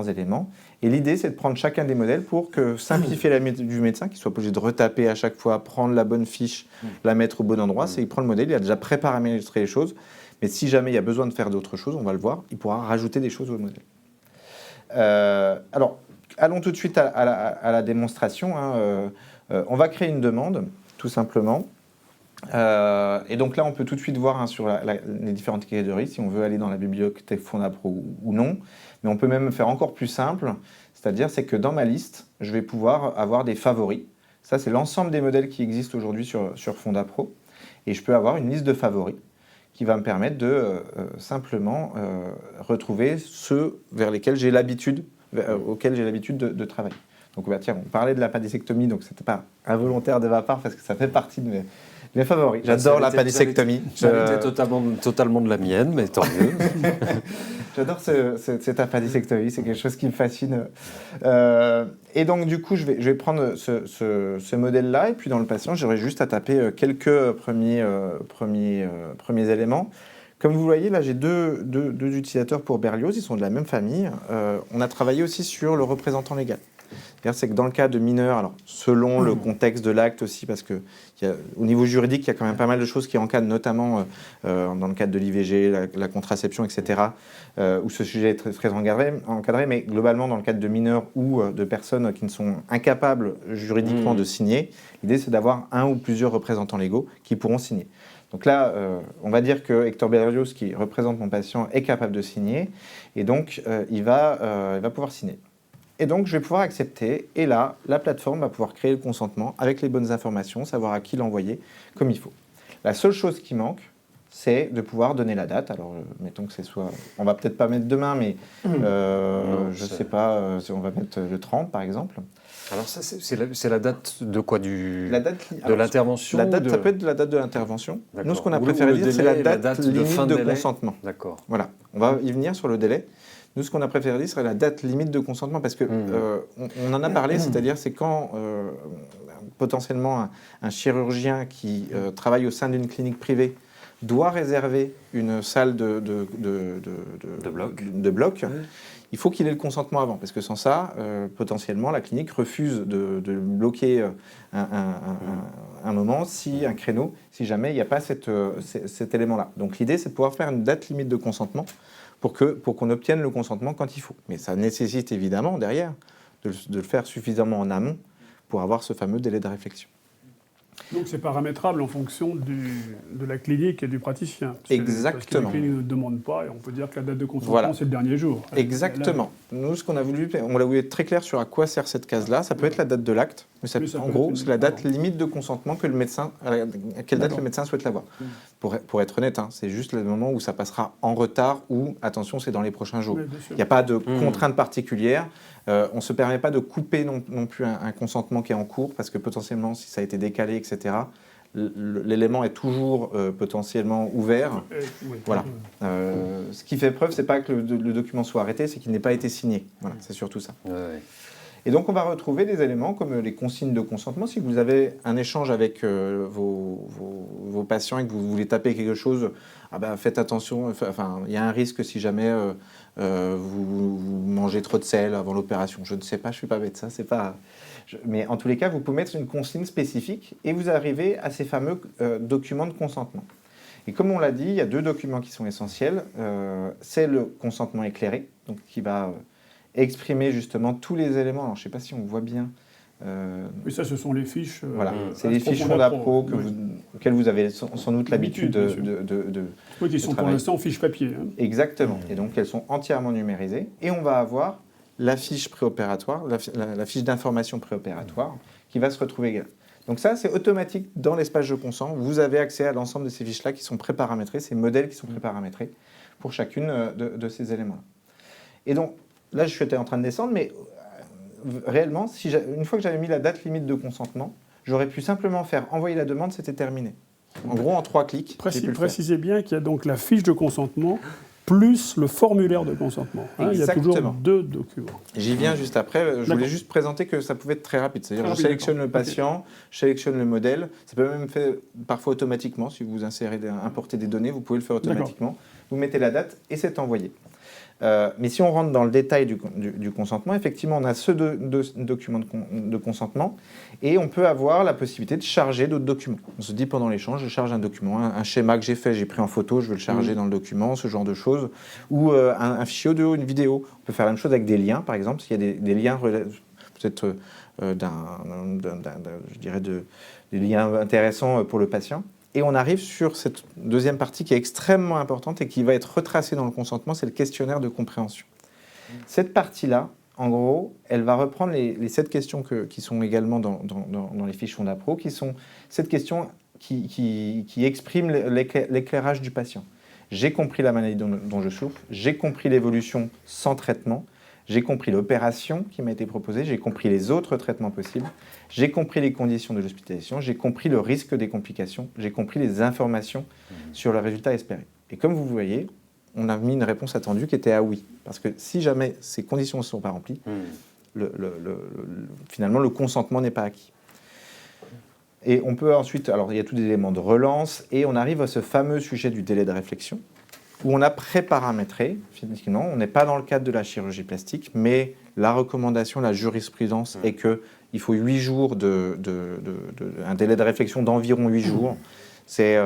éléments. Et l'idée, c'est de prendre chacun des modèles pour simplifier la vie du médecin, qu'il soit pas obligé de retaper à chaque fois, prendre la bonne fiche, la mettre au bon endroit. Il prend le modèle, il a déjà préparamétré les choses. Mais si jamais il y a besoin de faire d'autres choses, on va le voir, il pourra rajouter des choses au modèle. Alors, allons tout de suite à la démonstration. On va créer une demande, tout simplement. Et donc là, on peut tout de suite voir sur les différentes catégories, si on veut aller dans la bibliothèque FondaPro ou non. Mais on peut même faire encore plus simple, c'est-à-dire c'est que dans ma liste, je vais pouvoir avoir des favoris. Ça, c'est l'ensemble des modèles qui existent aujourd'hui sur FondaPro. Et je peux avoir une liste de favoris qui va me permettre de simplement retrouver ceux vers lesquels j'ai l'habitude, auxquels j'ai l'habitude de travailler. Donc tiens, on parlait de l'appendicectomie, donc c'était pas involontaire de ma part parce que ça fait partie de mes favoris. J'adore l'appendicectomie. Ça était totalement de la mienne, mais tant mieux. J'adore cette appendicectomie, c'est quelque chose qui me fascine. Et donc du coup, je vais prendre ce modèle-là, et puis dans le patient, j'aurai juste à taper quelques premiers éléments. Comme vous voyez, là, j'ai deux utilisateurs pour Berlioz, ils sont de la même famille. On a travaillé aussi sur le représentant légal. C'est que dans le cas de mineurs, alors selon le contexte de l'acte aussi, parce que au niveau juridique, il y a quand même pas mal de choses qui encadrent, notamment dans le cadre de l'IVG, la contraception, etc., où ce sujet est très, très encadré, mais globalement, dans le cadre de mineurs ou de personnes qui ne sont incapables juridiquement de signer, l'idée c'est d'avoir un ou plusieurs représentants légaux qui pourront signer. Donc là, on va dire que Hector Berrios, qui représente mon patient, est capable de signer, et donc il va pouvoir signer. Et donc, je vais pouvoir accepter, et là, la plateforme va pouvoir créer le consentement avec les bonnes informations, savoir à qui l'envoyer, comme il faut. La seule chose qui manque, c'est de pouvoir donner la date. Alors, mettons que c'est soit... On va peut-être pas mettre demain, mais je sais pas, on va mettre le 30, par exemple. Alors ça, c'est la date de quoi de l'intervention. La date, ça peut être la date de l'intervention. D'accord. Nous, ce qu'on a préféré dire, c'est la date limite de délai. consentement. D'accord. Voilà, on va y venir sur le délai. Nous, ce qu'on a préféré dire serait la date limite de consentement, parce que on en a parlé, c'est-à-dire c'est quand potentiellement un chirurgien qui travaille au sein d'une clinique privée doit réserver une salle de bloc. Il faut qu'il ait le consentement avant, parce que sans ça, potentiellement, la clinique refuse de bloquer un moment, un créneau, si jamais il n'y a pas cet élément-là. Donc l'idée, c'est de pouvoir faire une date limite de consentement pour qu'on obtienne le consentement quand il faut. Mais ça nécessite évidemment, derrière, de le faire suffisamment en amont pour avoir ce fameux délai de réflexion. Donc c'est paramétrable en fonction de la clinique et du praticien. Exactement. Parce que la clinique ne demande pas, et on peut dire que la date de consentement, voilà, c'est le dernier jour. Exactement. Nous, ce qu'on a voulu, on l'a voulu être très clair sur à quoi sert cette case-là. Ça peut être la date de l'acte, mais en gros, c'est la date limite de consentement que le médecin, à quelle date le médecin souhaite l'avoir. Pour être honnête, c'est juste le moment où ça passera en retard ou, attention, c'est dans les prochains jours. Il n'y a pas de contrainte particulière. On ne se permet pas de couper non plus un consentement qui est en cours, parce que potentiellement, si ça a été décalé, etc., l'élément est toujours potentiellement ouvert. Voilà. Ce qui fait preuve, c'est pas que le document soit arrêté, c'est qu'il n'ait pas été signé. Voilà, c'est surtout ça. Ouais. Et donc, on va retrouver des éléments comme les consignes de consentement. Si vous avez un échange avec vos patients et que vous voulez taper quelque chose, faites attention. Enfin, il y a un risque si jamais vous mangez trop de sel avant l'opération. Je ne sais pas, je ne suis pas médecin, c'est pas... Mais en tous les cas, vous pouvez mettre une consigne spécifique et vous arrivez à ces fameux documents de consentement. Et comme on l'a dit, il y a deux documents qui sont essentiels. C'est le consentement éclairé, donc qui va exprimer justement tous les éléments. Alors, je ne sais pas si on voit bien. Oui, ça, ce sont les fiches. Voilà, c'est les fiches Fondapro auxquelles vous avez sans doute l'habitude de oui, qui sont pour l'instant en fiches papier. Exactement. Et donc, elles sont entièrement numérisées. Et on va avoir la fiche préopératoire, la fiche d'information préopératoire, qui va se retrouver là. Donc ça, c'est automatique dans l'espace Je consens. Vous avez accès à l'ensemble de ces fiches-là qui sont préparamétrées, ces modèles qui sont préparamétrés pour chacune de ces éléments-là. Et donc, là, je suis en train de descendre, mais réellement, une fois que j'avais mis la date limite de consentement, j'aurais pu simplement faire envoyer la demande, c'était terminé. En gros, en 3 clics, Précisez bien qu'il y a donc la fiche de consentement plus le formulaire de consentement. Il y a toujours 2 documents. J'y viens juste après. Je voulais juste présenter que ça pouvait être très rapide. C'est-à-dire je sélectionne le patient, je sélectionne le modèle. Ça peut même faire parfois automatiquement. Si vous importez des données, vous pouvez le faire automatiquement. Vous mettez la date et c'est envoyé. Mais si on rentre dans le détail du consentement, effectivement, on a ce deux documents de consentement et on peut avoir la possibilité de charger d'autres documents. On se dit pendant l'échange, je charge un document, un schéma que j'ai fait, j'ai pris en photo, je veux le charger dans le document, ce genre de choses, ou un fichier audio, une vidéo. On peut faire la même chose avec des liens, par exemple, s'il y a des liens peut-être des liens intéressants pour le patient. Et on arrive sur cette deuxième partie qui est extrêmement importante et qui va être retracée dans le consentement, c'est le questionnaire de compréhension. Cette partie-là, en gros, elle va reprendre les 7 questions qui sont également dans les fiches Fondapro, qui sont 7 questions qui expriment l'éclairage du patient. J'ai compris la maladie dont je souffre, j'ai compris l'évolution sans traitement, j'ai compris l'opération qui m'a été proposée, j'ai compris les autres traitements possibles, j'ai compris les conditions de l'hospitalisation, j'ai compris le risque des complications, j'ai compris les informations sur le résultat espéré. Et comme vous voyez, on a mis une réponse attendue qui était à oui. Parce que si jamais ces conditions ne sont pas remplies, finalement, le consentement n'est pas acquis. Et on peut ensuite, alors il y a tous des éléments de relance, et on arrive à ce fameux sujet du délai de réflexion. où on a préparamétré, finalement, on n'est pas dans le cadre de la chirurgie plastique, mais la recommandation, la jurisprudence est qu'il faut 8 jours, un délai de réflexion d'environ 8 jours. C'est,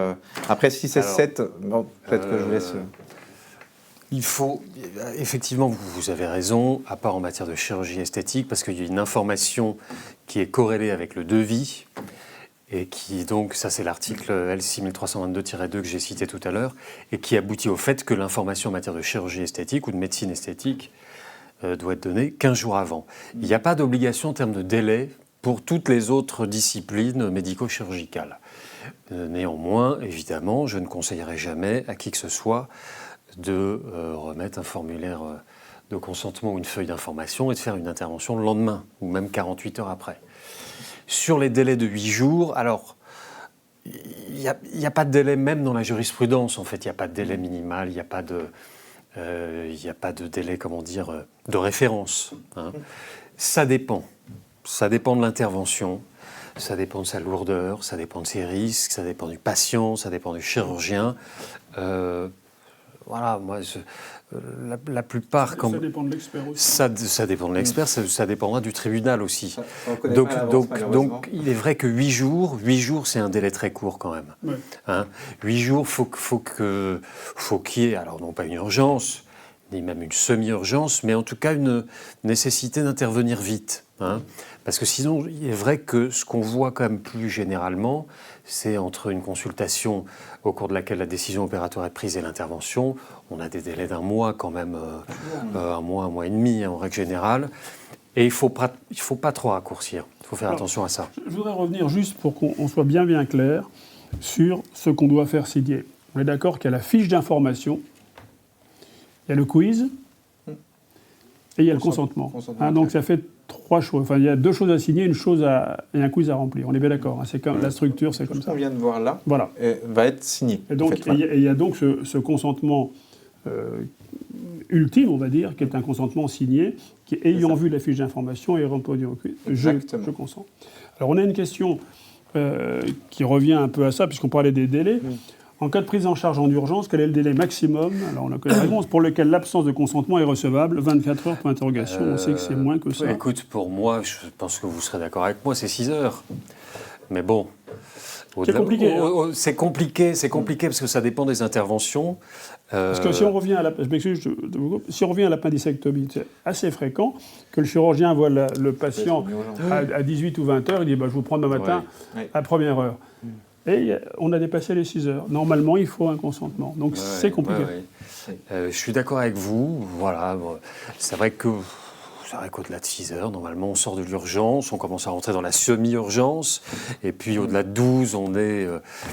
après, si c'est 7, bon, peut-être que je vous laisse... Il faut, effectivement, vous avez raison, à part en matière de chirurgie esthétique, parce qu'il y a une information qui est corrélée avec le devis, et qui donc, ça c'est l'article L6322-2 que j'ai cité tout à l'heure, et qui aboutit au fait que l'information en matière de chirurgie esthétique ou de médecine esthétique doit être donnée 15 jours avant. Il n'y a pas d'obligation en termes de délai pour toutes les autres disciplines médico-chirurgicales. Néanmoins, évidemment, je ne conseillerais jamais à qui que ce soit de remettre un formulaire de consentement ou une feuille d'information et de faire une intervention le lendemain, ou même 48 heures après. Sur les délais de 8 jours, alors, il n'y a pas de délai même dans la jurisprudence, en fait, il n'y a pas de délai minimal, il n'y a pas de délai, comment dire, de référence. Hein. Ça dépend de l'intervention, ça dépend de sa lourdeur, ça dépend de ses risques, ça dépend du patient, ça dépend du chirurgien. Voilà, moi, la plupart... Ça dépend de l'expert aussi. Ça dépend de l'expert, ça dépendra du tribunal aussi. Donc, il est vrai que 8 jours, c'est un délai très court quand même. Ouais. Hein, 8 jours, faut qu'il y ait, alors non pas une urgence, ni même une semi-urgence, mais en tout cas une nécessité d'intervenir vite. Hein, parce que sinon, il est vrai que ce qu'on voit quand même plus généralement, c'est entre une consultation au cours de laquelle la décision opératoire est prise et l'intervention, on a des délais d'un mois quand même, un mois et demi en règle générale, et il ne faut pas trop raccourcir, il faut faire attention à ça. Je voudrais revenir juste pour qu'on soit bien clair sur ce qu'on doit faire signer. On est d'accord qu'il y a la fiche d'information, il y a le quiz et il y a le consentement. Hein, donc ça fait 3 choses. Enfin, il y a 2 choses à signer, et un quiz à remplir. On est bien d'accord. Hein, c'est comme la structure, c'est comme ça. Ce qu'on vient de voir là, voilà, va être signé. Et donc, il y a donc ce consentement ultime, on va dire, qui est un consentement signé, qui, ayant vu la fiche d'information, est répondu au quiz. Je consens. Alors, on a une question qui revient un peu à ça, puisqu'on parlait des délais. En cas de prise en charge en urgence, quel est le délai maximum, alors on a la réponse, pour lequel l'absence de consentement est recevable? 24 heures pour interrogation, on sait que c'est moins que ça. Écoute, pour moi, je pense que vous serez d'accord avec moi, c'est 6 heures. Mais bon... C'est compliqué. C'est compliqué parce que ça dépend des interventions. Parce que si on revient à l'appendicectomie, c'est assez fréquent que le chirurgien voit le patient à 18 ou 20 heures, il dit je vous prends demain matin à première heure. Et on a dépassé les 6 heures. Normalement, il faut un consentement. Donc c'est compliqué. Je suis d'accord avec vous. Voilà. C'est vrai qu'au-delà de 6 heures, normalement, on sort de l'urgence, on commence à rentrer dans la semi-urgence, et puis au-delà de 12, on n'est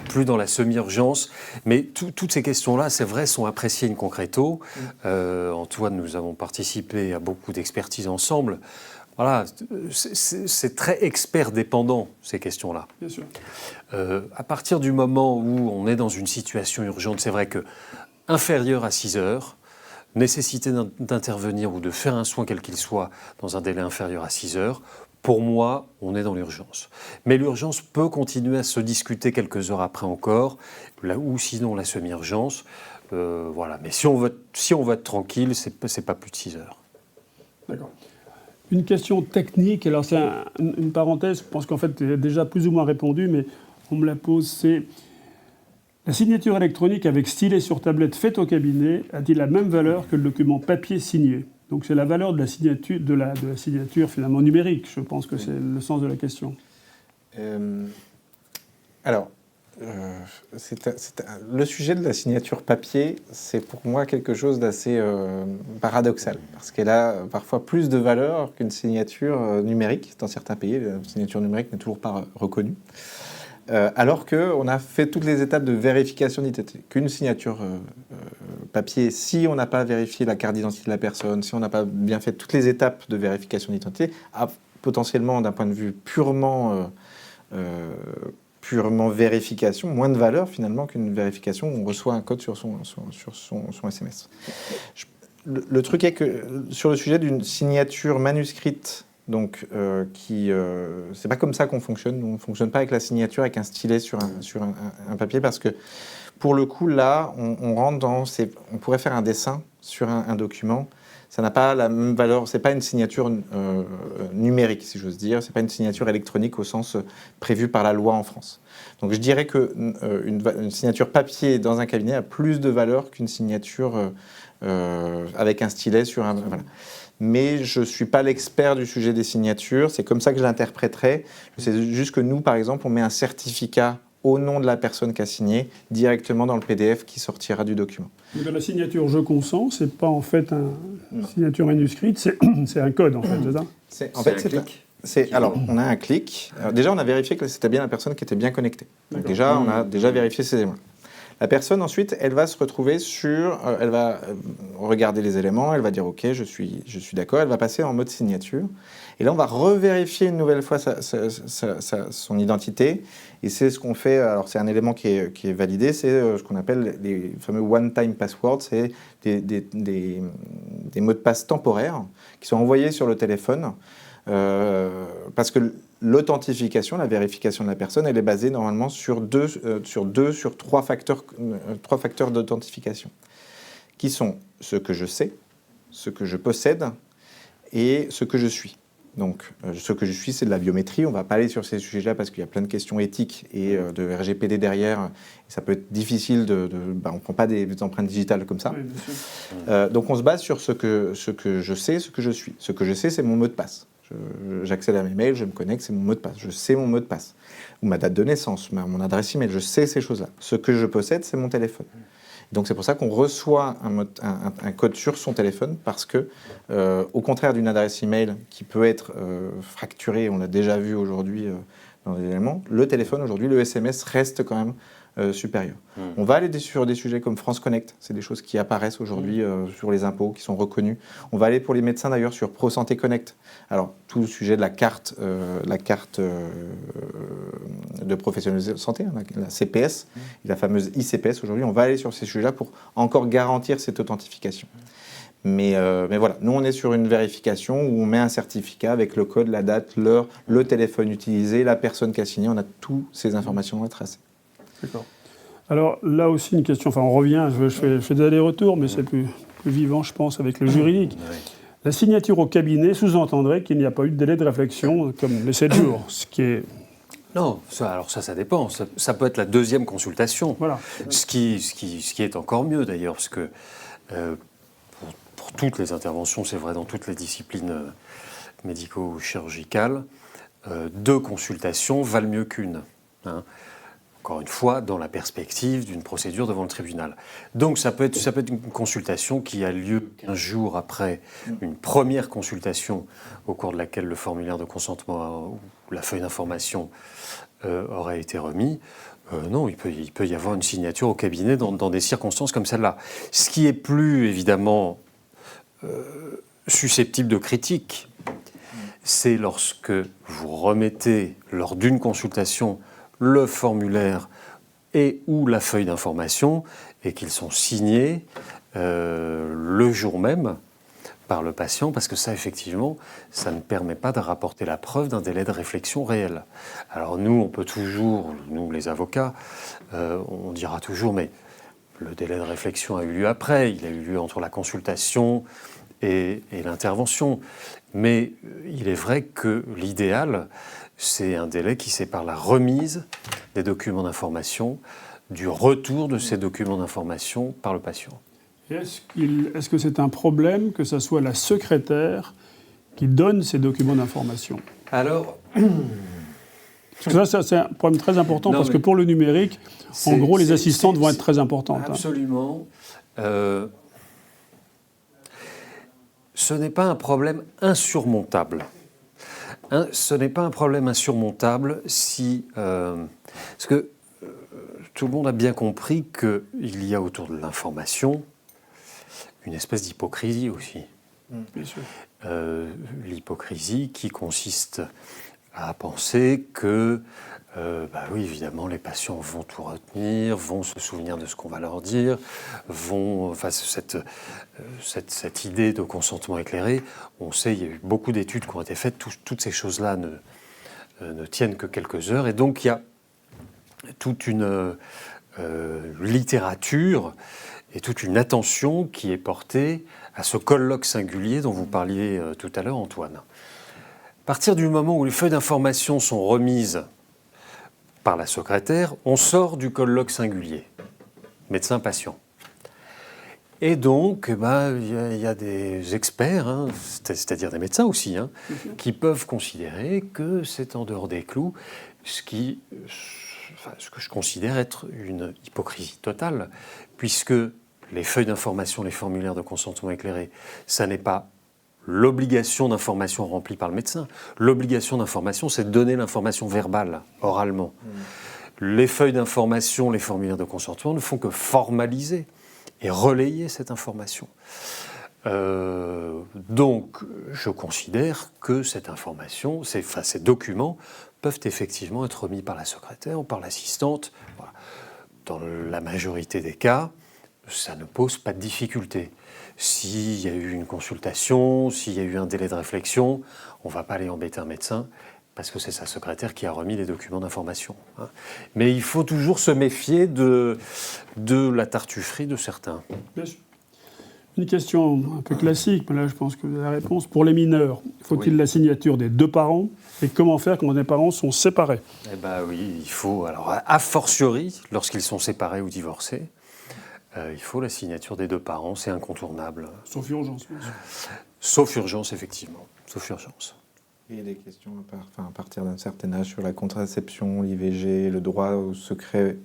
plus dans la semi-urgence. Mais toutes ces questions-là, c'est vrai, sont appréciées in concreto. Antoine, nous avons participé à beaucoup d'expertises ensemble. Voilà, c'est très expert dépendant, ces questions-là. Bien sûr. À partir du moment où on est dans une situation urgente, c'est vrai que inférieure à 6 heures, nécessité d'intervenir ou de faire un soin quel qu'il soit dans un délai inférieur à 6 heures, pour moi, on est dans l'urgence. Mais l'urgence peut continuer à se discuter quelques heures après encore, là, ou sinon la semi-urgence. Voilà. Mais si on veut être tranquille, c'est pas plus de 6 heures. D'accord. Une question technique, alors c'est une parenthèse, je pense qu'en fait, tu as déjà plus ou moins répondu, mais on me la pose, c'est... La signature électronique avec stylet sur tablette faite au cabinet a-t-il la même valeur que le document papier signé? Donc c'est la valeur de la signature finalement numérique. Je pense que c'est le sens de la question. Le sujet de la signature papier, c'est pour moi quelque chose d'assez paradoxal, parce qu'elle a parfois plus de valeur qu'une signature numérique. Dans certains pays, la signature numérique n'est toujours pas reconnue. Alors qu'on a fait toutes les étapes de vérification d'identité. Qu'une signature papier, si on n'a pas vérifié la carte d'identité de la personne, si on n'a pas bien fait toutes les étapes de vérification d'identité, a potentiellement, d'un point de vue purement vérification, moins de valeur finalement qu'une vérification où on reçoit un code sur son SMS. Le truc est que sur le sujet d'une signature manuscrite, donc, c'est pas comme ça qu'on fonctionne. On ne fonctionne pas avec la signature, avec un stylet sur un papier, parce que Pour le coup, là, on rentre on pourrait faire un dessin sur un document. Ça n'a pas la même valeur, c'est pas une signature numérique, si j'ose dire, c'est pas une signature électronique au sens prévu par la loi en France. Donc je dirais que une signature papier dans un cabinet a plus de valeur qu'une signature avec un stylet sur un... Voilà. Mais je ne suis pas l'expert du sujet des signatures, c'est comme ça que je l'interpréterai. Je sais juste que nous, par exemple, on met un certificat au nom de la personne qui a signé, directement dans le PDF qui sortira du document. Donc la signature « je consens », ce n'est pas en fait une signature manuscrite, c'est un code en fait, c'est ça? En fait, c'est alors, on a un clic. Alors, déjà, on a vérifié que c'était bien la personne qui était bien connectée. Donc déjà, on a déjà vérifié ces éléments. La personne, ensuite, elle va se retrouver elle va regarder les éléments, elle va dire « Ok, je suis d'accord », elle va passer en mode signature. Et là, on va revérifier une nouvelle fois son identité. Et c'est ce qu'on fait, alors c'est un élément qui est validé, c'est ce qu'on appelle les fameux one-time passwords, c'est des mots de passe temporaires qui sont envoyés sur le téléphone. Parce que l'authentification, la vérification de la personne, elle est basée normalement sur trois facteurs d'authentification, qui sont ce que je sais, ce que je possède et ce que je suis. Donc, ce que je suis, c'est de la biométrie. On ne va pas aller sur ces sujets-là parce qu'il y a plein de questions éthiques et de RGPD derrière. Et ça peut être difficile on ne prend pas des empreintes digitales comme ça. Oui, bien sûr. Donc, on se base sur ce que je sais, ce que je suis. Ce que je sais, c'est mon mot de passe. J'accède à mes mails, je me connecte, c'est mon mot de passe. Je sais mon mot de passe. Ou ma date de naissance, mon adresse email, je sais ces choses-là. Ce que je possède, c'est mon téléphone. Donc c'est pour ça qu'on reçoit un code sur son téléphone parce que, au contraire d'une adresse email qui peut être fracturée, on l'a déjà vu aujourd'hui dans les éléments, le téléphone aujourd'hui, le SMS reste quand même supérieur. On va aller sur des sujets comme France Connect, c'est des choses qui apparaissent aujourd'hui sur les impôts, qui sont reconnues. On va aller pour les médecins d'ailleurs sur Pro Santé Connect. Alors tout le sujet de la carte de professionnels de santé, la CPS, et la fameuse ICPS aujourd'hui, on va aller sur ces sujets-là pour encore garantir cette authentification. Mais voilà, nous on est sur une vérification où on met un certificat avec le code, la date, l'heure, le téléphone utilisé, la personne qui a signé, on a toutes ces informations à tracer. D'accord. Alors là aussi une question, on revient, je fais des allers-retours, mais c'est plus vivant je pense avec le juridique. Oui. La signature au cabinet sous-entendrait qu'il n'y a pas eu de délai de réflexion comme les 7 jours, ce qui est... Non, ça dépend. Ça peut être la deuxième consultation. Voilà. Ce qui est encore mieux d'ailleurs, parce que pour toutes les interventions, c'est vrai dans toutes les disciplines médico-chirurgicales, 2 consultations valent mieux qu'une. Hein. Encore une fois, dans la perspective d'une procédure devant le tribunal. Donc ça peut être une consultation qui a lieu 15 jours après une première consultation au cours de laquelle le formulaire de consentement ou la feuille d'information aurait été remis. Non, il peut y avoir une signature au cabinet dans des circonstances comme celle-là. Ce qui est plus évidemment susceptible de critique, c'est lorsque vous remettez lors d'une consultation le formulaire et ou la feuille d'information et qu'ils sont signés le jour même par le patient, parce que ça, effectivement, ça ne permet pas de rapporter la preuve d'un délai de réflexion réel. Alors nous, on peut toujours, nous les avocats, on dira toujours, mais le délai de réflexion a eu lieu après, il a eu lieu entre la consultation et l'intervention. Mais il est vrai que l'idéal, c'est un délai qui sépare la remise des documents d'information du retour de ces documents d'information par le patient. Est-ce que c'est un problème que ce soit la secrétaire qui donne ces documents d'information? Alors... Parce que ça, c'est un problème très important, parce que pour le numérique, en gros, les assistantes vont être très importantes. Absolument. Ce n'est pas un problème insurmontable. Ce n'est pas un problème insurmontable si... parce que tout le monde a bien compris qu'il y a autour de l'information une espèce d'hypocrisie aussi. Bien sûr. L'hypocrisie qui consiste à penser que, oui, évidemment, les patients vont tout retenir, vont se souvenir de ce qu'on va leur dire, cette idée de consentement éclairé. On sait, il y a eu beaucoup d'études qui ont été faites, toutes ces choses-là ne tiennent que quelques heures, et donc il y a toute une littérature et toute une attention qui est portée à ce colloque singulier dont vous parliez tout à l'heure, Antoine. À partir du moment où les feuilles d'information sont remises par la secrétaire, on sort du colloque singulier, médecin-patient. Et donc, il y a des experts, hein, c'est-à-dire des médecins aussi, hein, qui peuvent considérer que c'est en dehors des clous, ce que je considère être une hypocrisie totale, puisque les feuilles d'information, les formulaires de consentement éclairé, ça n'est pas l'obligation d'information remplie par le médecin. L'obligation d'information, c'est de donner l'information verbale, oralement. Les feuilles d'information, les formulaires de consentement ne font que formaliser et relayer cette information. Donc, je considère que cette information, ces documents peuvent effectivement être remis par la secrétaire ou par l'assistante. Voilà. Dans la majorité des cas, ça ne pose pas de difficulté. S'il y a eu une consultation, s'il y a eu un délai de réflexion, on ne va pas aller embêter un médecin parce que c'est sa secrétaire qui a remis les documents d'information. Hein. Mais il faut toujours se méfier de la tartufferie de certains. Bien sûr. Une question un peu classique, mais là je pense que vous avez la réponse. Pour les mineurs, faut-il la signature des deux parents? Et comment faire quand les parents sont séparés? Eh bien oui, il faut, alors a fortiori, lorsqu'ils sont séparés ou divorcés, il faut la signature des deux parents, c'est incontournable. Sauf urgence, bien sûr. Sauf urgence, effectivement. Sauf urgence. Il y a des questions à partir d'un certain âge sur la contraception, l'IVG, le droit au secret,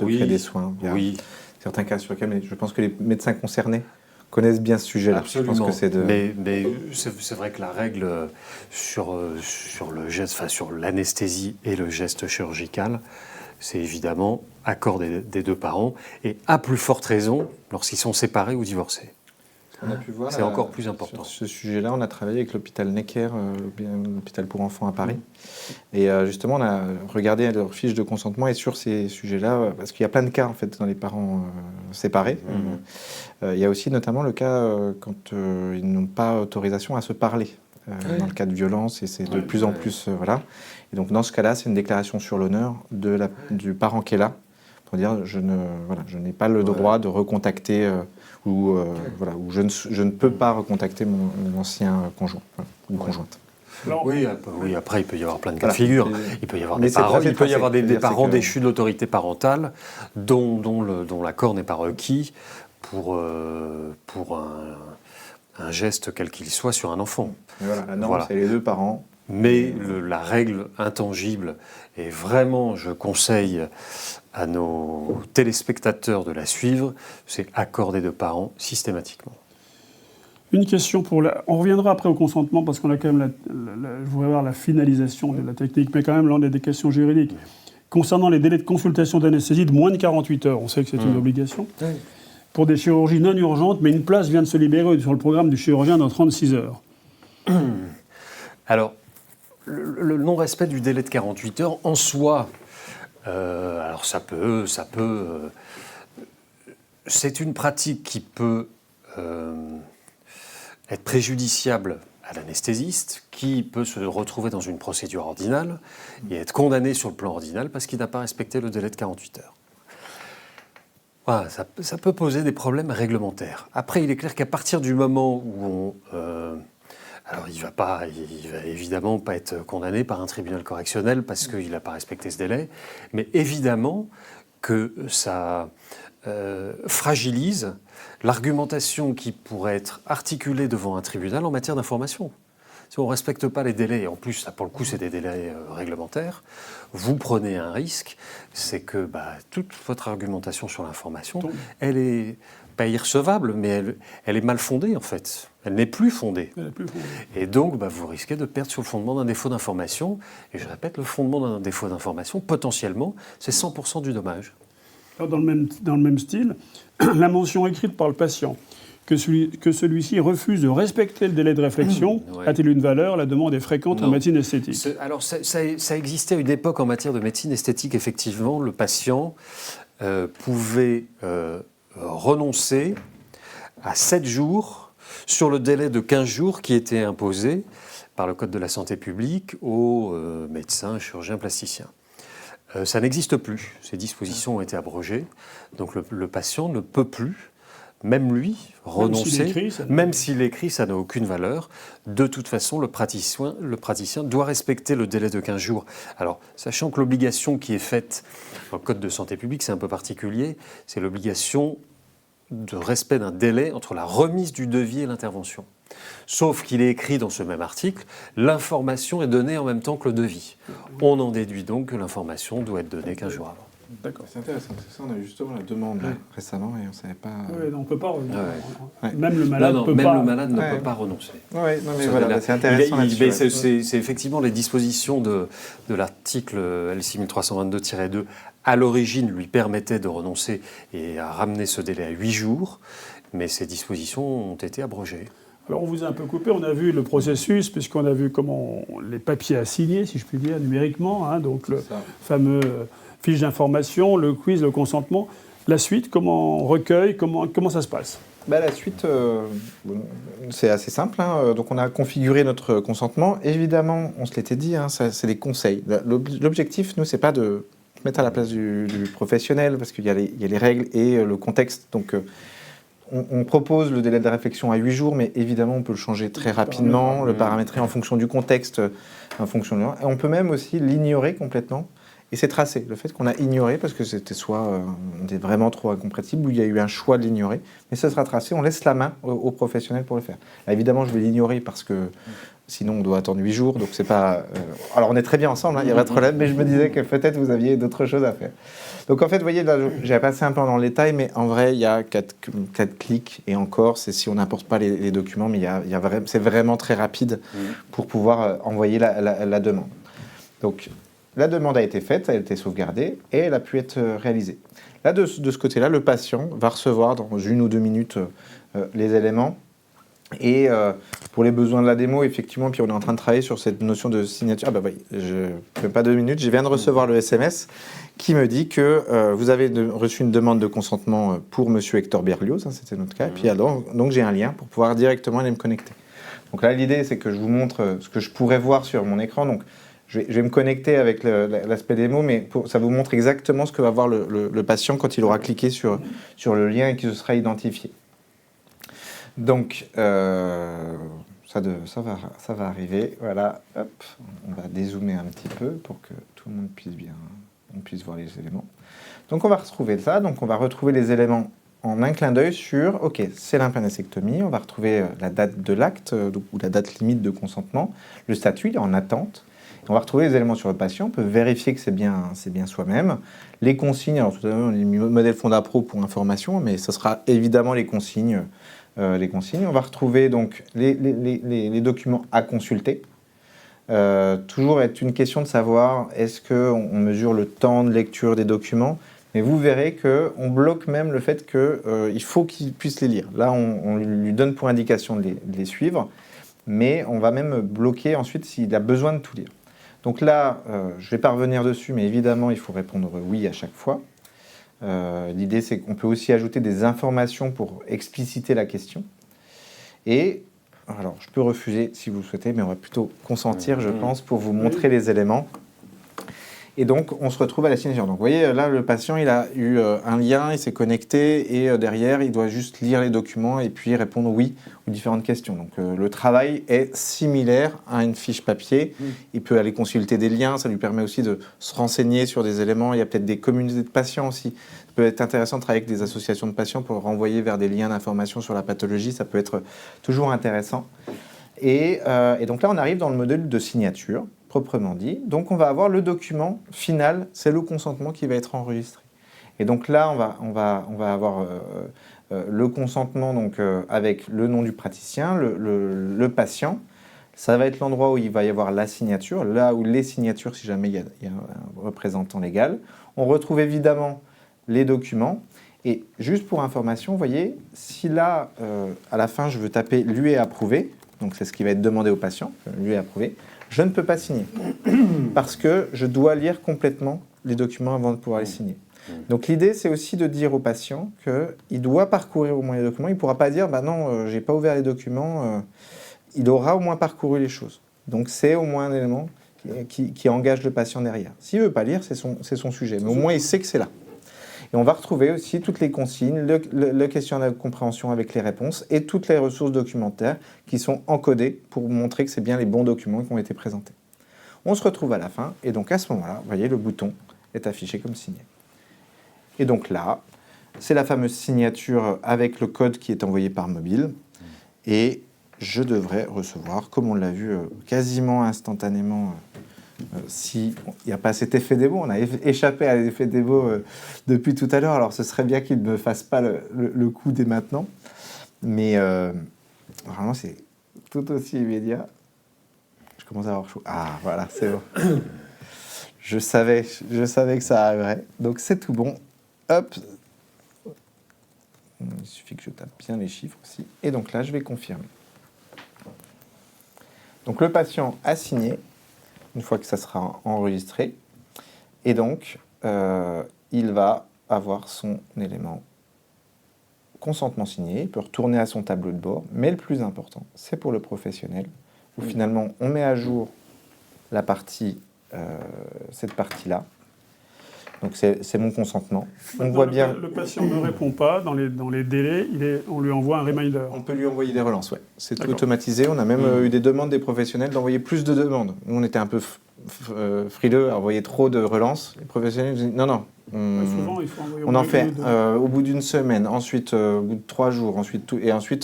des soins. Il y a certains cas sur lesquels je pense que les médecins concernés connaissent bien ce sujet-là. Absolument. Je pense que c'est Mais c'est vrai que la règle sur le geste, enfin sur l'anesthésie et le geste chirurgical, c'est évidemment accord des deux parents, et à plus forte raison lorsqu'ils sont séparés ou divorcés. On a pu voir c'est encore plus important. Sur ce sujet-là, on a travaillé avec l'hôpital Necker, l'hôpital pour enfants à Paris. Et justement, on a regardé leur fiche de consentement, et sur ces sujets-là, parce qu'il y a plein de cas en fait dans les parents séparés. Il y a aussi notamment le cas quand ils n'ont pas autorisation à se parler. Dans le cas de violence, et c'est de plus en plus... voilà. Et donc dans ce cas-là, c'est une déclaration sur l'honneur du parent qui est là, pour dire je n'ai pas le droit de recontacter... ou je ne peux pas recontacter mon ancien conjoint ou conjointe. Oui, après il peut y avoir plein de cas de figure. Il peut y avoir des parents déchus de l'autorité parentale dont l'accord n'est pas requis pour un geste quel qu'il soit sur un enfant. Voilà, la norme, c'est les deux parents. Mais la règle intangible, et vraiment je conseille à nos téléspectateurs de la suivre, c'est accord des deux parents systématiquement. Une question on reviendra après au consentement parce qu'on a quand même je voudrais voir la finalisation de la technique, mais quand même là on a des questions juridiques. Concernant les délais de consultation d'anesthésie de moins de 48 heures, on sait que c'est une obligation. Oui. Pour des chirurgies non urgentes, mais une place vient de se libérer sur le programme du chirurgien dans 36 heures. Alors, le non-respect du délai de 48 heures en soi, alors ça peut c'est une pratique qui peut être préjudiciable à l'anesthésiste, qui peut se retrouver dans une procédure ordinale et être condamné sur le plan ordinal parce qu'il n'a pas respecté le délai de 48 heures. Voilà, ça peut poser des problèmes réglementaires. Après, il est clair qu'à partir du moment où alors il va évidemment pas être condamné par un tribunal correctionnel parce qu'il n'a pas respecté ce délai, mais évidemment que ça fragilise l'argumentation qui pourrait être articulée devant un tribunal en matière d'information. Si on ne respecte pas les délais, et en plus, ça, pour le coup, c'est des délais réglementaires, vous prenez un risque, c'est que toute votre argumentation sur l'information, elle est pas irrecevable, mais elle est mal fondée, en fait. Elle n'est plus fondée. Et donc, vous risquez de perdre sur le fondement d'un défaut d'information. Et je répète, le fondement d'un défaut d'information, potentiellement, c'est 100% du dommage. Alors, dans le même style, la mention écrite par le patient que celui-ci refuse de respecter le délai de réflexion a-t-il une valeur? La demande est fréquente en médecine esthétique. Alors, ça existait à une époque en matière de médecine esthétique, effectivement. Le patient pouvait renoncer à 7 jours sur le délai de 15 jours qui était imposé par le Code de la santé publique aux médecins, chirurgiens, plasticiens. Ça n'existe plus. Ces dispositions ont été abrogées. Donc le patient ne peut plus, même lui, renoncer. Même s'il écrit, ça n'a aucune valeur. De toute façon, le praticien doit respecter le délai de 15 jours. Alors, sachant que l'obligation qui est faite dans le Code de santé publique, c'est un peu particulier, c'est l'obligation de respect d'un délai entre la remise du devis et l'intervention. Sauf qu'il est écrit dans ce même article, l'information est donnée en même temps que le devis. On en déduit donc que l'information doit être donnée 15 jours avant. D'accord. C'est intéressant, c'est ça, on a eu justement la demande là, récemment et on ne savait pas... Oui, on ne peut pas renoncer. Ouais. Même le malade ne peut pas renoncer. Oui, mais voilà, c'est intéressant là-dessus. C'est effectivement les dispositions de l'article L6322-2 à l'origine lui permettaient de renoncer et à ramener ce délai à 8 jours, mais ces dispositions ont été abrogées. Alors on vous a un peu coupé, on a vu le processus, puisqu'on a vu comment les papiers à signer, si je puis dire, numériquement, donc le fameux fiche d'information, le quiz, le consentement. La suite, comment on recueille, comment ça se passe ? La suite, c'est assez simple. Donc on a configuré notre consentement. Évidemment, on se l'était dit, c'est des conseils. L'objectif, nous, c'est pas de se mettre à la place du professionnel, parce qu'il y a les règles et le contexte. Donc on propose le délai de réflexion à 8 jours, mais évidemment, on peut le changer très rapidement, le paramétrer en fonction du contexte, en fonction de... Et on peut même aussi l'ignorer complètement. Et c'est tracé. Le fait qu'on a ignoré, parce que c'était soit on était vraiment trop incompatible, ou il y a eu un choix de l'ignorer, mais ça sera tracé, on laisse la main aux professionnels pour le faire. Là, évidemment, je vais l'ignorer parce que sinon on doit attendre 8 jours, donc c'est pas... Alors on est très bien ensemble, il n'y a pas de problème, mais je me disais que peut-être vous aviez d'autres choses à faire. Donc en fait, vous voyez, là, j'ai passé un peu dans le détail, mais en vrai, il y a 4 clics, et encore, c'est si on n'importe pas les documents, mais c'est vraiment très rapide pour pouvoir envoyer la demande. Donc, la demande a été faite, elle a été sauvegardée et elle a pu être réalisée. Là, de ce côté-là, le patient va recevoir dans 1 ou 2 minutes les éléments. Et pour les besoins de la démo, effectivement, puis on est en train de travailler sur cette notion de signature. Ah bah oui, même pas 2 minutes, je viens de recevoir le SMS qui me dit que vous avez reçu une demande de consentement pour monsieur Hector Berlioz, c'était notre cas. Et puis alors, donc j'ai un lien pour pouvoir directement aller me connecter. Donc là, l'idée, c'est que je vous montre ce que je pourrais voir sur mon écran. Donc, je vais me connecter avec l'aspect démo, mais ça vous montre exactement ce que va voir le patient quand il aura cliqué sur le lien et qu'il se sera identifié. Donc, ça va arriver. Voilà, hop, on va dézoomer un petit peu pour que tout le monde puisse voir les éléments. Donc, on va retrouver ça. Donc, on va retrouver les éléments en un clin d'œil sur, OK, c'est l'implanastectomie. On va retrouver la date de l'acte ou la date limite de consentement. Le statut, il est en attente. On va retrouver les éléments sur le patient, on peut vérifier que c'est bien soi-même. Les consignes, alors tout à l'heure on a mis le modèle Fondapro pour information, mais ce sera évidemment les consignes. On va retrouver donc les documents à consulter. Toujours être une question de savoir est-ce qu'on mesure le temps de lecture des documents, mais vous verrez qu'on bloque même le fait qu'il faut qu'il puisse les lire. Là, on lui donne pour indication de les suivre, mais on va même bloquer ensuite s'il a besoin de tout lire. Donc là, je ne vais pas revenir dessus, mais évidemment, il faut répondre oui à chaque fois. L'idée, c'est qu'on peut aussi ajouter des informations pour expliciter la question. Et, alors, je peux refuser si vous le souhaitez, mais on va plutôt consentir, je pense, pour vous montrer les éléments. Et donc, on se retrouve à la signature. Donc, vous voyez, là, le patient, il a eu un lien, il s'est connecté, et derrière, il doit juste lire les documents et puis répondre oui aux différentes questions. Donc, le travail est similaire à une fiche papier. Il peut aller consulter des liens, ça lui permet aussi de se renseigner sur des éléments. Il y a peut-être des communautés de patients aussi. Ça peut être intéressant de travailler avec des associations de patients pour renvoyer vers des liens d'information sur la pathologie. Ça peut être toujours intéressant. Et donc là, on arrive dans le modèle de signature, proprement dit. Donc, on va avoir le document final, c'est le consentement qui va être enregistré. Et donc là, on va avoir le consentement donc, avec le nom du praticien, le patient. Ça va être l'endroit où il va y avoir la signature, là où les signatures, si jamais il y a un représentant légal. On retrouve évidemment les documents. Et juste pour information, vous voyez, si là, à la fin, je veux taper « lui est approuvé », donc c'est ce qui va être demandé au patient, « lui est approuvé », je ne peux pas signer parce que je dois lire complètement les documents avant de pouvoir les signer. Donc l'idée, c'est aussi de dire au patient qu'il doit parcourir au moins les documents. Il ne pourra pas dire « bah non, je n'ai pas ouvert les documents ». Il aura au moins parcouru les choses. Donc c'est au moins un élément qui engage le patient derrière. S'il ne veut pas lire, c'est son sujet. Mais au moins, il sait que c'est là. Et on va retrouver aussi toutes les consignes, le questionnaire de compréhension avec les réponses et toutes les ressources documentaires qui sont encodées pour montrer que c'est bien les bons documents qui ont été présentés. On se retrouve à la fin, et donc à ce moment-là, vous voyez, le bouton est affiché comme signé. Et donc là, c'est la fameuse signature avec le code qui est envoyé par mobile. Et je devrais recevoir, comme on l'a vu quasiment instantanément, s'il n'y a pas cet effet démo. On a échappé à l'effet démo depuis tout à l'heure, alors ce serait bien qu'il ne me fasse pas le coup dès maintenant. Mais vraiment, c'est tout aussi immédiat. Je commence à avoir chaud. Ah, voilà, c'est bon. Je savais que ça arriverait. Donc, c'est tout bon. Hop. Il suffit que je tape bien les chiffres aussi. Et donc là, je vais confirmer. Donc, le patient a signé, une fois que ça sera enregistré. Et donc, il va avoir son élément consentement signé. Il peut retourner à son tableau de bord. Mais le plus important, c'est pour le professionnel, où finalement, on met à jour la partie, cette partie-là. Donc, c'est mon consentement. On voit bien... Le patient ne répond pas dans les délais, on lui envoie un reminder. On peut lui envoyer des relances, oui. C'est tout D'accord. automatisé. On a même eu des demandes des professionnels d'envoyer plus de demandes. Nous, on était un peu frileux à envoyer trop de relances. Les professionnels disaient non. Souvent, il faut envoyer On en fait deux. au bout d'une semaine, ensuite au bout de 3 jours, ensuite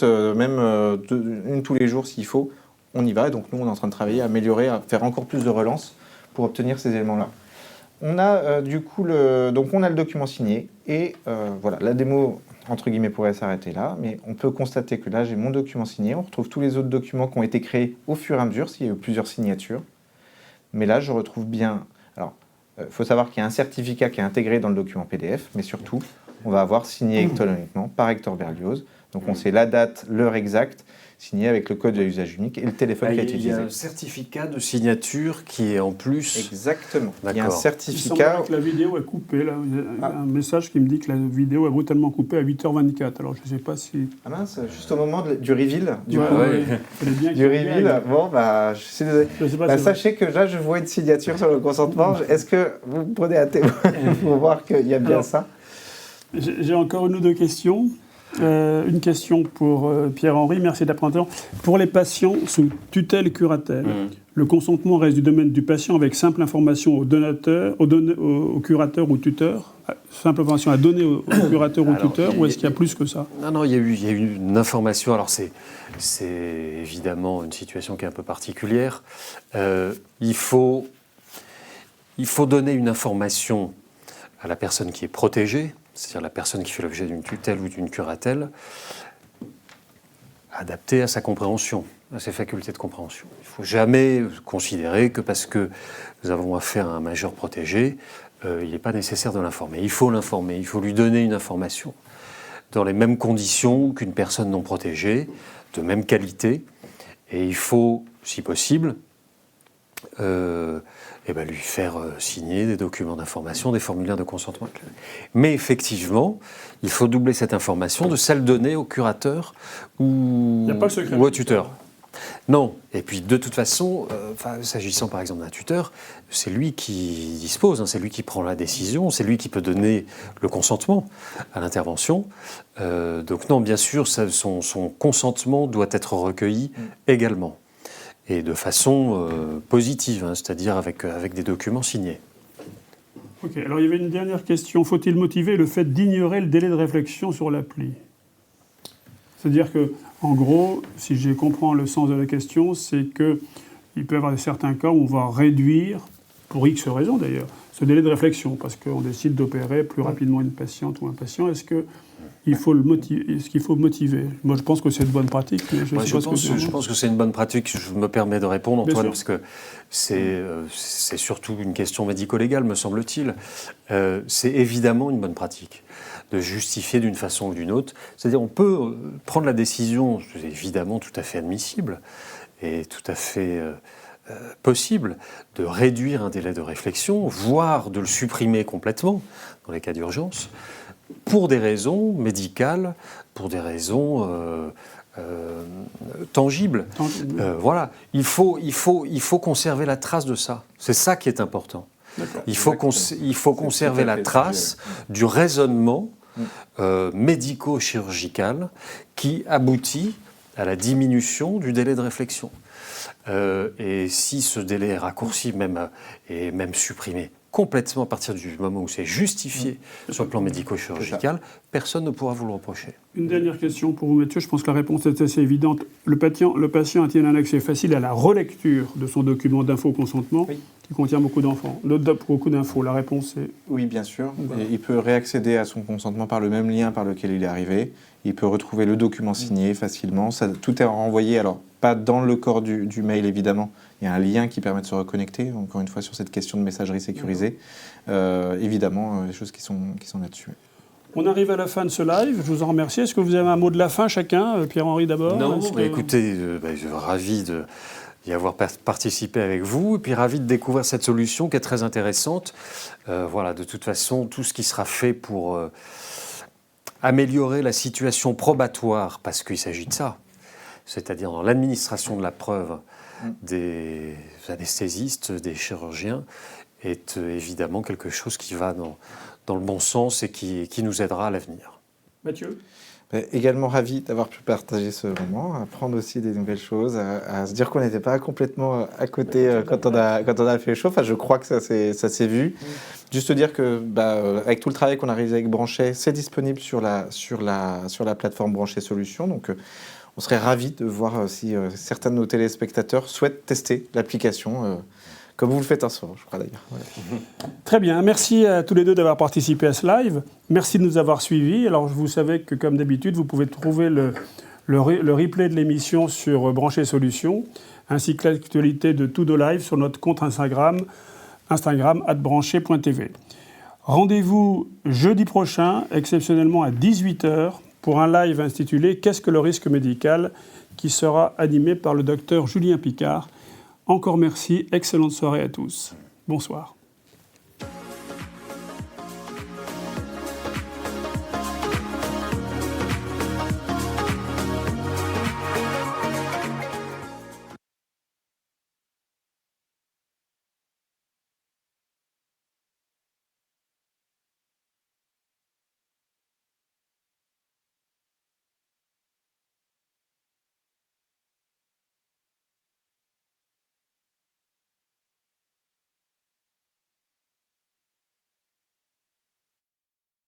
même une tous les jours s'il faut. On y va. Et donc, nous, on est en train de travailler, à améliorer, à faire encore plus de relances pour obtenir ces éléments-là. On a du coup le document signé et voilà, la démo entre guillemets pourrait s'arrêter là, mais on peut constater que là j'ai mon document signé, on retrouve tous les autres documents qui ont été créés au fur et à mesure, s'il y a eu plusieurs signatures. Mais là je retrouve bien, alors il faut savoir qu'il y a un certificat qui est intégré dans le document PDF, mais surtout on va avoir signé électroniquement par Hector Berlioz, donc on sait la date, l'heure exacte, signé avec le code de l'usage unique et le téléphone qui a été utilisé. Il y a un certificat de signature qui est en plus... Exactement. D'accord. Il y a un Il certificat... semble que la vidéo est coupée. Là. Il y a un message qui me dit que la vidéo est brutalement coupée à 8h24. Alors je ne sais pas si... Ah mince, juste au moment du reveal, du Ouais, coup. ouais. Fallait bien qu'il Du y ait reveal, bien. bon, bah, je suis désolé. Je sais pas, Bah, c'est sachez que là, je vois une signature sur le consentement. Est-ce que vous me prenez à témoin pour voir qu'il y a bien Alors, ça? J'ai encore une ou deux questions. Une question pour Pierre-Henri, merci de la présentation. Pour les patients sous tutelle curatelle, le consentement reste du domaine du patient avec simple information au donateur, au curateur ou tuteur, simple information à donner au curateur ou tuteur, ou est-ce qu'il y a plus que ça? Non, il y a eu une information. Alors, c'est évidemment une situation qui est un peu particulière. Il faut donner une information à la personne qui est protégée, c'est-à-dire la personne qui fait l'objet d'une tutelle ou d'une curatelle, adaptée à sa compréhension, à ses facultés de compréhension. Il ne faut jamais considérer que parce que nous avons affaire à un majeur protégé, il n'est pas nécessaire de l'informer. Il faut l'informer, il faut lui donner une information dans les mêmes conditions qu'une personne non protégée, de même qualité, et il faut, si possible, lui faire signer des documents d'information, des formulaires de consentement. Mais effectivement, il faut doubler cette information de celle donnée au curateur ou au tuteur. Non. Et puis, de toute façon, s'agissant par exemple d'un tuteur, c'est lui qui dispose, c'est lui qui prend la décision, c'est lui qui peut donner le consentement à l'intervention. Donc non, bien sûr, son consentement doit être recueilli également. Et de façon positive, c'est-à-dire avec des documents signés. Ok, alors il y avait une dernière question. Faut-il motiver le fait d'ignorer le délai de réflexion sur l'appli? C'est-à-dire que, en gros, si je comprends le sens de la question, c'est qu'il peut y avoir certains cas où on va réduire, pour X raisons d'ailleurs, ce délai de réflexion, parce qu'on décide d'opérer plus rapidement une patiente ou un patient. Est-ce qu'il faut motiver? Moi, je pense que c'est une bonne pratique. Mais je pense que c'est une bonne pratique. Je me permets de répondre, Antoine, parce que c'est surtout une question médico-légale, me semble-t-il. C'est évidemment une bonne pratique de justifier d'une façon ou d'une autre. C'est-à-dire, on peut prendre la décision, c'est évidemment tout à fait admissible et tout à fait possible, de réduire un délai de réflexion, voire de le supprimer complètement dans les cas d'urgence, pour des raisons médicales, pour des raisons tangible. Voilà, il faut conserver la trace de ça. C'est ça qui est important. Il faut conserver la trace du raisonnement médico-chirurgical qui aboutit à la diminution du délai de réflexion. Et si ce délai est raccourci et même supprimé complètement à partir du moment où c'est justifié sur le plan médico-chirurgical, personne ne pourra vous le reprocher. Une dernière question pour vous, Mathieu. Je pense que la réponse est assez évidente. Le patient a-t-il un accès facile à la relecture de son document d'info-consentement qui contient beaucoup d'infos? La réponse est... Oui, bien sûr. Et il peut réaccéder à son consentement par le même lien par lequel il est arrivé. Il peut retrouver le document signé facilement. Tout est renvoyé, alors pas dans le corps du mail évidemment. Il y a un lien qui permet de se reconnecter, encore une fois sur cette question de messagerie sécurisée. Évidemment, les choses qui sont là-dessus. On arrive à la fin de ce live, je vous en remercie. Est-ce que vous avez un mot de la fin chacun? Pierre-Henri d'abord? Non, écoutez, je suis ravi d'y avoir participé avec vous, et puis ravi de découvrir cette solution qui est très intéressante. Voilà, de toute façon, tout ce qui sera fait pour améliorer la situation probatoire, parce qu'il s'agit de ça, c'est-à-dire dans l'administration de la preuve des anesthésistes, des chirurgiens, est évidemment quelque chose qui va dans le bon sens et qui nous aidera à l'avenir. Mathieu? Également ravi d'avoir pu partager ce moment, apprendre aussi des nouvelles choses, à se dire qu'on n'était pas complètement à côté quand on a fait chaud. Enfin, je crois que ça s'est vu. Juste dire que avec tout le travail qu'on a réalisé avec Branchet, c'est disponible sur la plateforme Branchet Solutions. Donc, on serait ravis de voir si certains de nos téléspectateurs souhaitent tester l'application. Comme vous le faites un soir, je crois d'ailleurs. Ouais. Très bien, merci à tous les deux d'avoir participé à ce live. Merci de nous avoir suivis. Alors, vous savez que, comme d'habitude, vous pouvez trouver le replay de l'émission sur Branchet Solutions, ainsi que l'actualité de tous nos lives sur notre compte Instagram @branchet.tv. Rendez-vous jeudi prochain, exceptionnellement à 18h, pour un live intitulé « Qu'est-ce que le risque médical ?», qui sera animé par le docteur Julien Picard. Encore merci, excellente soirée à tous. Bonsoir.